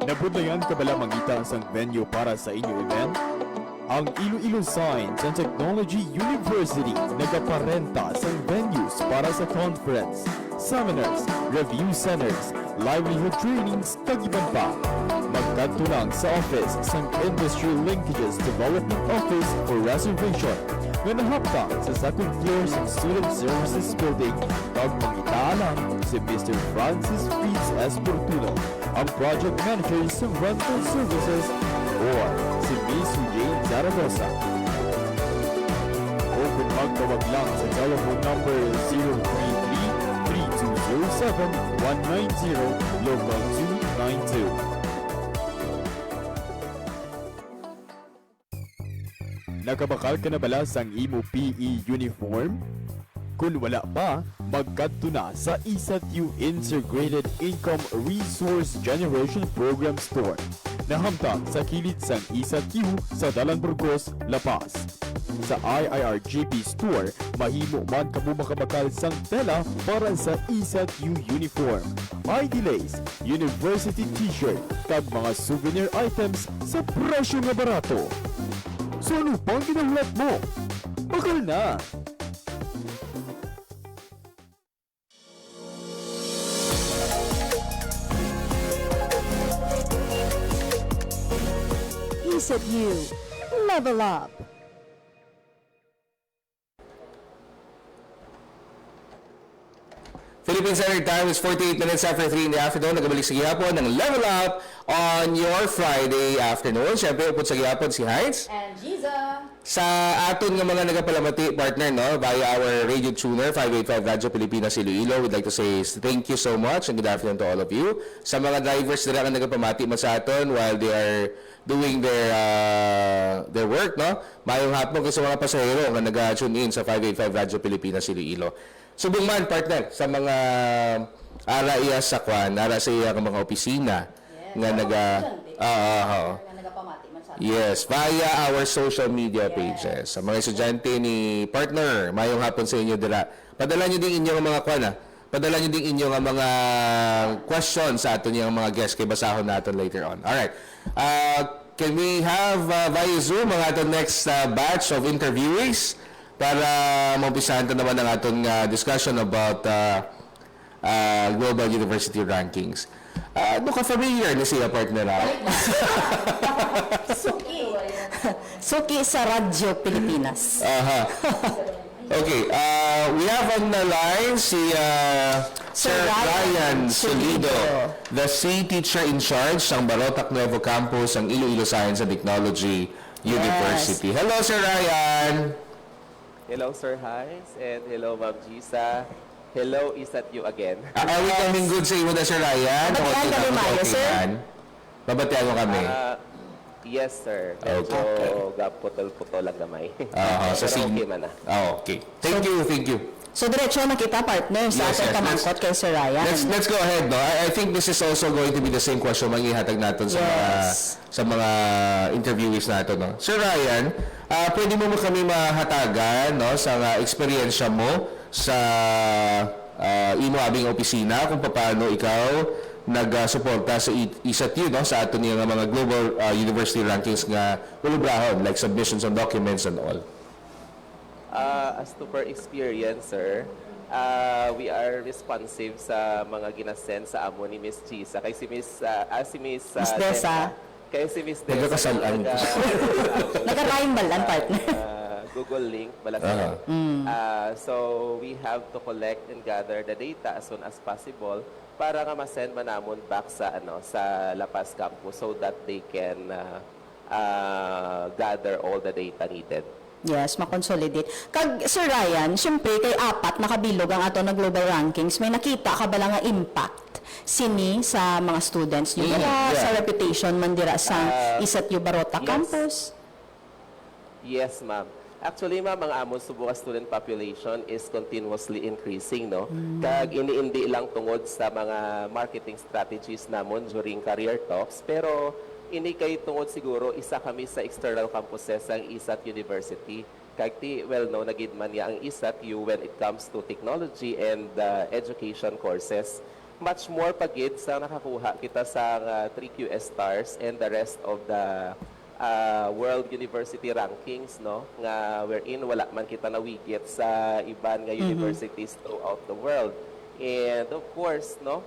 Nabudlayan ka bala mangita ang venue para sa inyong event? Ang Iloilo Science and Technology University nagaparenta sa venues para sa conference, seminars, review centers, livelihood trainings, kagiban pa. Magkadto lang sa office sa Industry Linkages Development Office for reservation nga nahapta sa second floor sa Student Services Building. Magpangita lang si Mr. Francis Fritz Esportuno, ang project manager sa rental services, or si Miss Jane Zaragoza. Open magtawag lang sa telephone number 033-3207-190, local 292. Nakabakal ka na bala sang imo PE uniform? Kung wala pa, magkadto na sa ESAT-U Integrated Income Resource Generation Program Store. Nahamtang sa kilid sang ESAT-U sa Dalan Burgos, La Paz. Sa IIRGP Store, mahimo man kamo makabakal sang tela para sa ESAT-U uniform, ID lace, university t-shirt, kag mga souvenir items sa presyo nga barato. So ano pang ginahulat mo? Bakal na! ESAT-U. Level Up. Philippine Standard Time is 48 minutes after 3 in the afternoon. Nagabalik sa gihapon ng Level Up on your Friday afternoon. Siyempre, upod sa gihapon si Heinz. And Jesus. Sa aton nga mga nagapalamati partner, no, via our radio tuner, 585 Radyo Pilipinas Iloilo, we'd like to say thank you so much and good afternoon to all of you. Sa mga drivers na nagapamati man sa aton while they are doing their work, no? Mayong hapon kayo sa mga pasahero nga nag-tune in sa 585 Radyo Pilipinas Iloilo. Subong man, partner, sa mga ara iya sa kwan, ara sa iya mga opisina nga yes, via our social media pages. Sa mga estudyante ni partner, mayong hapon sa inyo dira. Padala nyo din inyong mga kwan, padala nyo din inyong mga questions sa aton yung mga guests kay basahon natin later on. Alright. Can we have via Zoom ang aton next batch of interviewees para maumpisahan naman ang aton discussion about Global University Rankings. Ano ka familiar na siya, partner? Suki sa Radyo Pilipinas. Okay, we have on the line si Sir Ryan Solido, the C teacher in charge ng Barotac Nuevo Campus ng Iloilo Science and Technology University. Hello, Sir Ryan! Hello, Sir Heinz, and hello, Ma'am Gisa. Hello, ESAT-U again. Are we coming good sa imo na, Sir Ryan? Magandang gabi, Mayo, sir. Babatihan mo kami. Yes, sir. Medyo gaputol-putol lang gamay. Sa Pero okay man na. Okay. Thank you. So, diretso na kita, partner, sa Yes, ating yes. pamangkot kay Sir Ryan. Let's go ahead, no? I think this is also going to be the same question mangihatag natin sa Yes. mga interviewees natin, no? Sir Ryan, pwede mo kami mahatagan, no, sa eksperyensya mo sa imo abing opisina kung paano ikaw nagsuporta sa ISAT-U, no, sa ato niya nga mga global university rankings nga ulubrahon, like submissions on documents and all. As to per experience, sir, we are responsive sa mga ginasend sa amo ni Miss Chisa. Kay si Miss Desa. Kay si Miss Desa. Nagkakasalan. Nagkaraing balan, partner. Google link, bala sila. So, we have to collect and gather the data as soon as possible para nga ma-send manamon back sa La Paz campus so that they can gather all the data needed. Yes, makonsolidate. Kag Sir Ryan, syempre kay apat nakabilog ang ato na global rankings, may nakita ka ba lang nga impact sini sa mga students nyo sa reputation man dira sa ISAT-U Barota campus? Yes, ma'am. Actually, ma'am, ang amon subukan student population is continuously increasing, no? Kag iniindi lang tungod sa mga marketing strategies namon during career talks, pero ini kay tungod siguro isa kami sa external campuses ng ISAT University. Kag ti well known na gid man niya ang ISAT-U when it comes to technology and education courses. Much more pagid sa nakakuha kita sa 3QS stars and the rest of the world university rankings, no, nga wherein wala man kita nawigit sa iban nga universities throughout the world. And of course, no,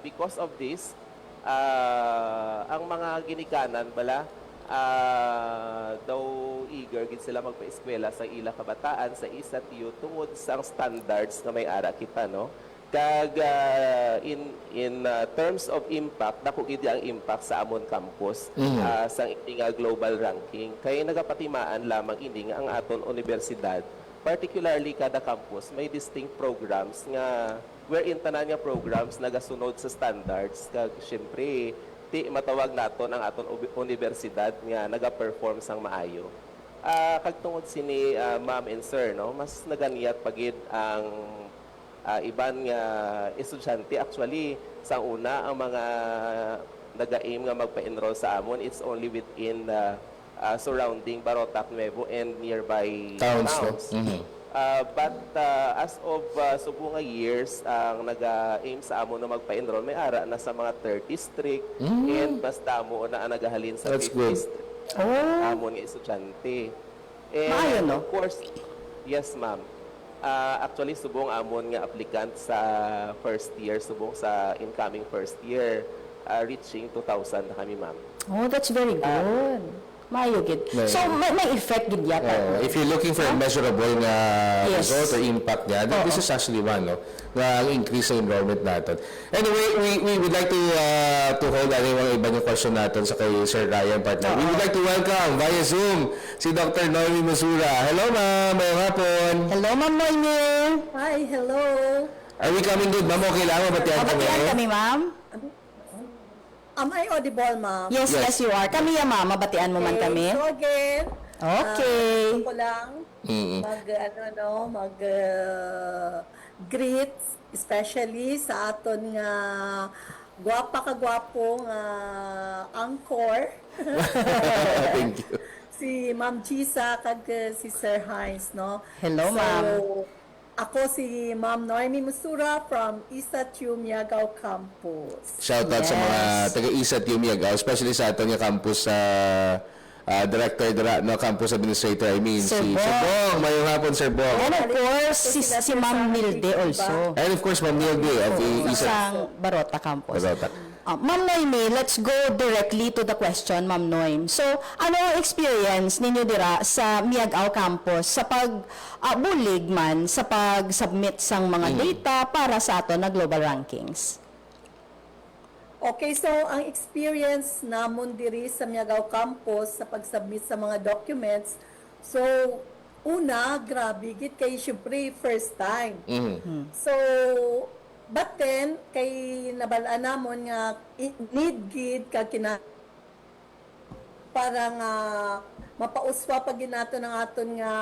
because of this, ang mga ginikanan bala daw eager gid sila magpa-eskwela sa ila kabataan sa ISAT-U tungod sa standards nga may ara kita, no. Kag in terms of impact, dako gid ang impact sa amon campus sa nga global ranking. Kay nagapatimaan lamang ini nga ang aton universidad, particularly kada campus may distinct programs nga wherein tanan nga programs nagasunod sa standards. Kag syempre ti matawag naton ang aton universidad nga naga-perform sang maayo. Kag tungod sini ma'am and sir, no, mas naganiyat pagid ang iban nga estudyante. Actually, sa una, ang mga nag-aim nga magpa-enroll sa amon, it's only within the surrounding Barotac, Nuevo, and nearby towns. But as of subo nga years, ang nag-aim sa amon na magpa-enroll, may ara na sa mga 3rd district, and mas damo na ang nagahalin sa 5th district. Amon nga estudyante. And of course, yes ma'am. Actually, subong amon nga applicant sa first year, subong sa incoming first year, reaching 2,000 na kami, ma'am. Oh, that's very good. Maayo gid. So, may effect gid yata. If you're looking for a measurable na result or impact niya, this is actually one, no, na increase sa enrollment natin. Anyway, we would like to hold ano yung mga iba yung question natin sa kay Sir Ryan, partner. We would like to welcome via Zoom si Dr. Noemi Masura. Hello, ma'am. Mayong hapon. Hello, Ma'am Noemi. Hi, hello. Are we coming good, ma'am? Okay lang, mabatihan kami. Mabatian kami, ma'am. Am I audible, ma'am? Yes, you are. Kami ya, ma'am. Mabatian mo man kami. So again, Okay. ako lang greet especially sa aton nga gwapa ka gwapo nga anchor. Thank you. Si Ma'am Chisa kag si Sir Hines, no? Hello, ma'am. Ako si Ma'am Noemi Masura from ISAT-U Miagao Campus. Shoutout sa mga taga-ISAT-U Miagao, especially sa ating campus director, no, campus administrator, I mean, Sir si Bong. Sir Bong. Mayong hapon, Sir Bong. And of course, si Ma'am Milde also. And of course, Ma'am Nilde of ISAT. Sa Barota campus. Barota. Ma'am Noemi, let's go directly to the question, Ma'am Noem. So, ano ang experience ninyo dira sa Miagao campus sa pag-bulig man sa pag-submit sang mga data para sa ato na global rankings? Okay, so ang experience namon diri sa Miagao Campus sa pag-submit sa mga documents, so una, grabe gid kay syempre first time. So but then kay nabalaan namon nga need gid kag para nga mapauswa pag ginato ng aton nga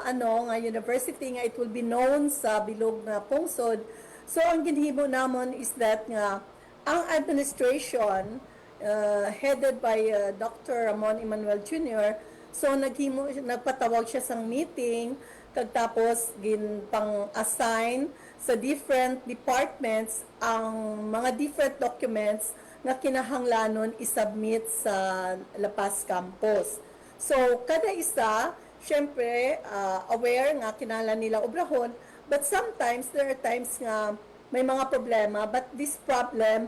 nga university nga it will be known sa bilog nga pungsod. So ang ginhimo namon is that nga ang administration headed by Dr. Ramon Emmanuel Jr. So nagpatawag siya sang meeting kag tapos pang-assign sa different departments ang mga different documents nga kinahanglanon isubmit sa La Paz campus. So kada isa, syempre aware nga kinahanglan nila obrahon, but sometimes there are times nga may mga problema, but this problem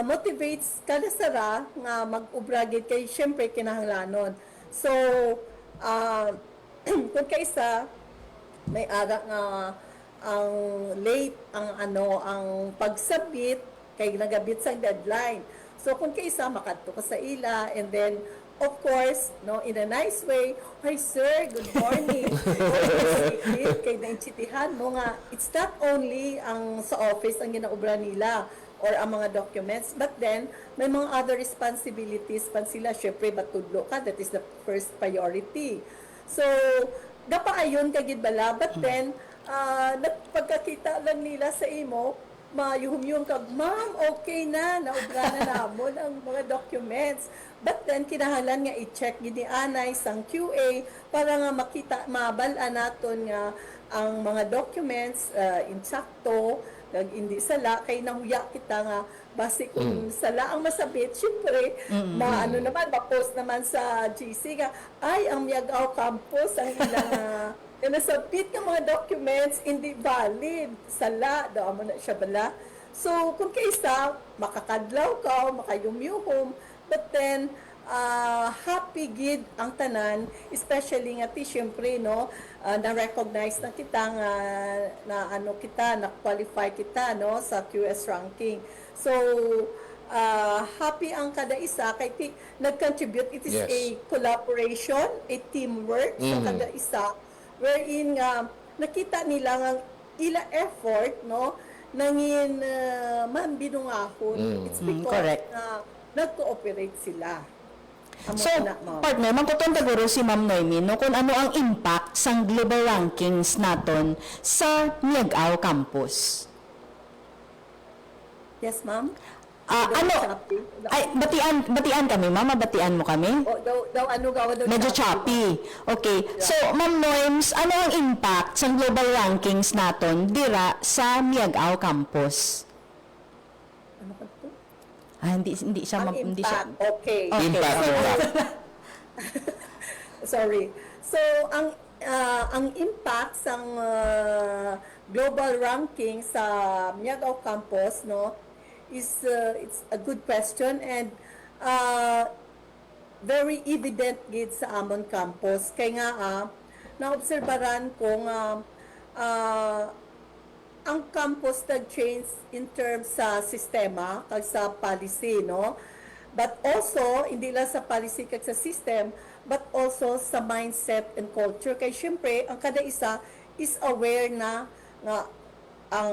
motivates kada sara nga mag-ubra gid kay syempre kinahanglanon. So kung kaisa may ara nga ang late ang pag-submit kay nagabit sa deadline. So kung kaisa makadto ka sa ila, and then of course in a nice way, hi sir, good morning. Kay nainchitihan mo nga it's not only ang sa office ang ginaobra nila or ang mga documents, but then may mga other responsibilities pan sila. Syempre batudlo ka, that is the first priority. So gapaayon ka gid bala, but then pagkakita lang nila sa imo, mayuhum-yung kag, ma'am, okay na, naubra na namon ang mga documents. But then, kinahanglan nga i-check gini anay sang QA para nga makita, mabalaan naton nga ang mga documents insakto, kag hindi sala, kay nahuya kita nga, basi kung sala ang masabit, syempre, maano naman, ma-post naman sa GC nga, ay, ang Miagao campus, ang ilang nasabit ng mga documents, hindi valid. Sala, daw mo na siya bala. So, kung kaisa, makakadlaw ka, makayumyuhom, but then, happy gid ang tanan, especially nga ti, syempre, na-recognize na kita nga, na-qualify kita, sa QS ranking. So, happy ang kada isa, kay ti, nag-contribute, it is a collaboration, a teamwork, sa kada isa, wherein nakita nila nga ila effort nangin mambinungahon. It's because correct. nag-cooperate sila. So, partner, magkuton taguro si Ma'am Noemi kung ano ang impact sang global rankings naton sa Miagao campus. Yes, ma'am? Batian kami, Ma'am, batian mo kami? Medyo choppy. Okay. So, Ma'am Noims, ano ang impact sa global rankings naton dira sa Miagao campus? Ano ka to? Hindi siya Ang impact. Okay. Impact. Sorry. So, ang impact sa global ranking sa Miagao campus, is it's a good question, and very evident gid sa amon campus kay nga naobserbaran ko nga ang campus nag-change in terms sa sistema kag sa policy, but also hindi lang sa policy kag sa system, but also sa mindset and culture, kay syempre ang kada isa is aware na nga ang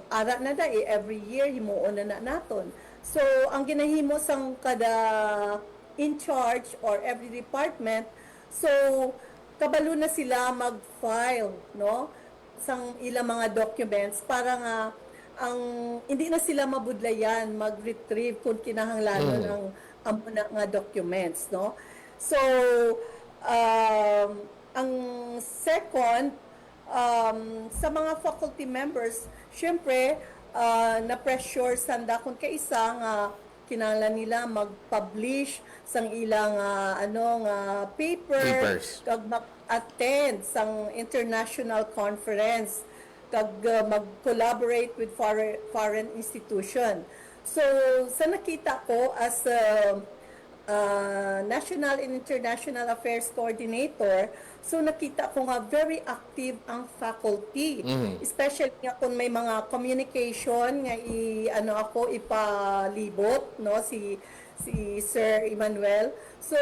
ara na every year himuon na naton. So ang ginahimo sang kada in charge or every department, so kabalo na sila mag-file sang ilang mga documents para nga ang hindi na sila mabudlayan mag-retrieve kung kinahanglanon ang amuna nga documents, So ang second, sa mga faculty members, syempre, na-pressure sanda kung kaisa nga kinahanglan nila mag-publish sang ilang papers, kag mag-attend sang international conference, kag mag-collaborate with foreign institution. So, sa nakita ko as National and International Affairs Coordinator, so nakita ko nga very active ang faculty, especially nga kung may mga communication nga ipalibot si Sir Emmanuel. So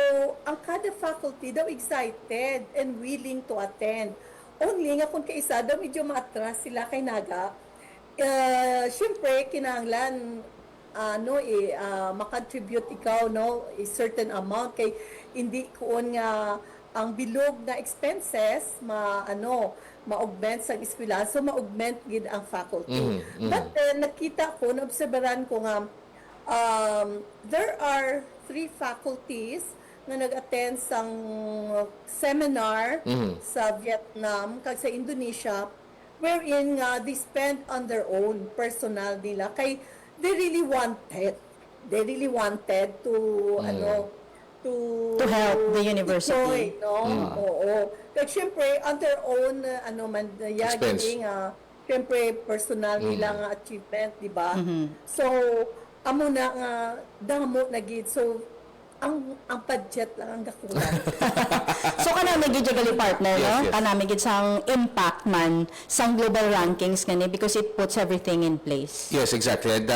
ang kada faculty daw excited and willing to attend. Only nga kung kaisa daw medyo maatras sila kay naga, Siyempre, kinahanglan makontribute ikaw a certain amount kay hindi kuon nga ang bilog na expenses ma-augment sa eskwela, so ma-augment gid ang faculty. But nakita ko, naobserbahan ko nga there are 3 faculties nga nag-attend sang seminar sa Vietnam kag sa Indonesia, wherein they spend on their own personal nila kay they really wanted to To help the university. deploy, oo. Kaya syempre on their own Expense. syempre personal nila nga achievement, di ba? So amo na nga damo na gid, so ang budget lang ang gakulang. So kanami gid gali partner, Yes, no? yes. Kanami gid sang impact man sang global rankings kani because it puts everything in place. Yes, exactly. And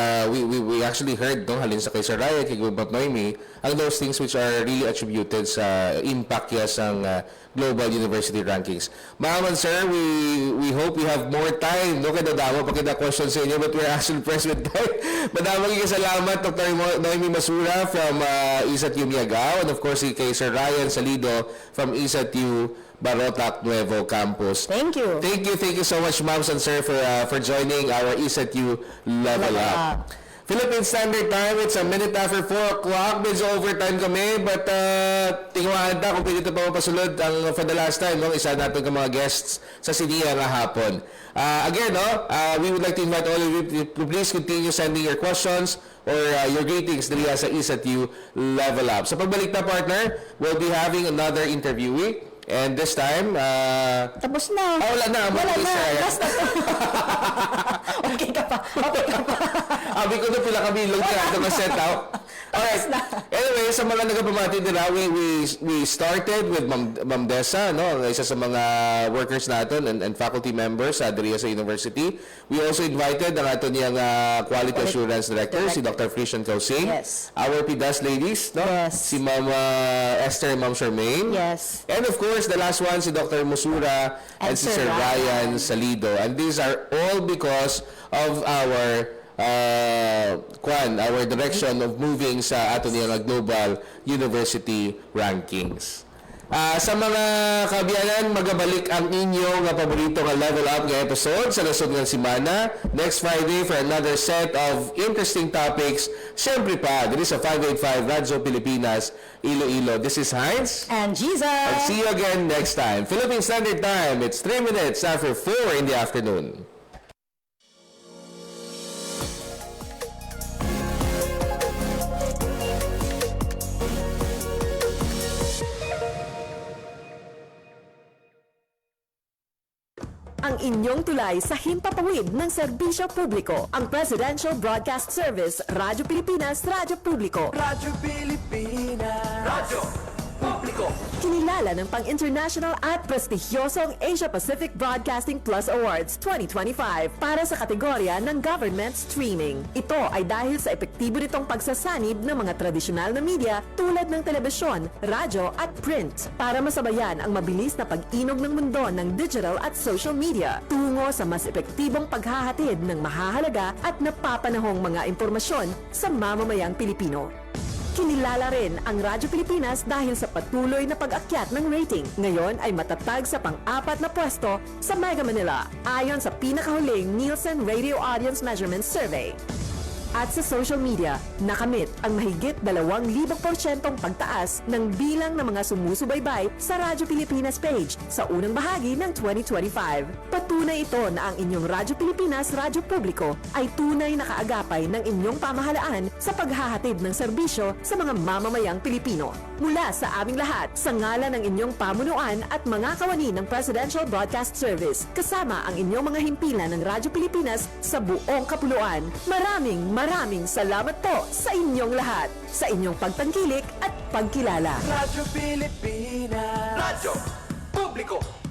we actually heard, halin sa kay Sir Ryan, kay Gubat Noemi, ang those things which are really attributed sa impact niya sang global university rankings. Ma'am and sir, we hope we have more time. No, kaya damo pa kita questions sa inyo, but we're actually pressed with time. Madamang salamat, Dr. Noemi Masura from ISAT-U Miagao, and of course kay Sir Ryan Salido from ISAT-U Barotac Nuevo Campus. Thank you. Thank you so much, ma'am and sir, for joining our ISAT-U Level Up. Philippine Standard Time, it's a minute after 4 o'clock. Medyo overtime kami, but tingawaan ta kung pwede ito pa mapasulod for the last time, isa natin ka mga guests sa Sinia nga hapon. Again, we would like to invite all of you to please continue sending your questions or your greetings dali sa ISAT-U Level Up. Sa pagbalik na, partner, we'll be having another interviewee. And this time, Tapos na. wala na. Wala na. Last na. Okay ka pa. Abi ko na pila kami ilog na ito set out. Alright. Anyway, sa mga nagapamati nila, we started with Ma'am Dessa, isa sa mga workers natin and faculty members sa Adria sa University. We also invited ang ato niyang Quality Assurance Director, si Dr. Frisian Kausing. Yes. Our PDAS ladies, Yes. si Ma'am Esther and Ma'am Charmaine. Yes. And of course, the last one, si Dr. Musura and si Sir Ryan Salido. And these are all because of our direction of moving sa ato niyang global university rankings. Sa mga kabiyanan, magabalik ang inyong paborito nga Level Up nga episode sa lasod ng simana next Friday for another set of interesting topics. Siyempre pa, dito sa 585 Radyo Pilipinas, Iloilo. This is Heinz. And Jesus. And see you again next time. Philippine Standard Time, it's 3 minutes after 4 in the afternoon. Ang inyong tulay sa himpapawid ng serbisyo publiko. Ang Presidential Broadcast Service, Radyo Pilipinas, Radyo Publiko. Radyo Pilipinas. Radyo Publiko. Kinilala ng pang-international at prestigyosong Asia Pacific Broadcasting Plus Awards 2025 para sa kategorya ng Government Streaming. Ito ay dahil sa epektibo nitong pagsasanib ng mga tradisyonal na media tulad ng telebisyon, radyo at print para masabayan ang mabilis na pag-inog ng mundo ng digital at social media tungo sa mas epektibong paghahatid ng mahahalaga at napapanahong mga impormasyon sa mamamayang Pilipino. Kinilala rin ang Radyo Pilipinas dahil sa patuloy na pag-akyat ng rating. Ngayon ay matatag sa pang-4 na pwesto sa Mega Manila ayon sa pinakahuling Nielsen Radio Audience Measurement Survey. At sa social media, nakamit ang mahigit 2,000% pagtaas ng bilang ng mga sumusubaybay sa Radyo Pilipinas page sa unang bahagi ng 2025. Patunay ito na ang inyong Radyo Pilipinas Radyo Publiko ay tunay na kaagapay ng inyong pamahalaan sa paghahatid ng serbisyo sa mga mamamayang Pilipino. Mula sa aming lahat, sa ngalan ng inyong pamunuan at mga kawani ng Presidential Broadcast Service, kasama ang inyong mga himpilan ng Radyo Pilipinas sa buong kapuluan. Maraming salamat po sa inyong lahat, sa inyong pagtangkilik at pagkilala. Radyo Pilipinas. Radyo Publiko.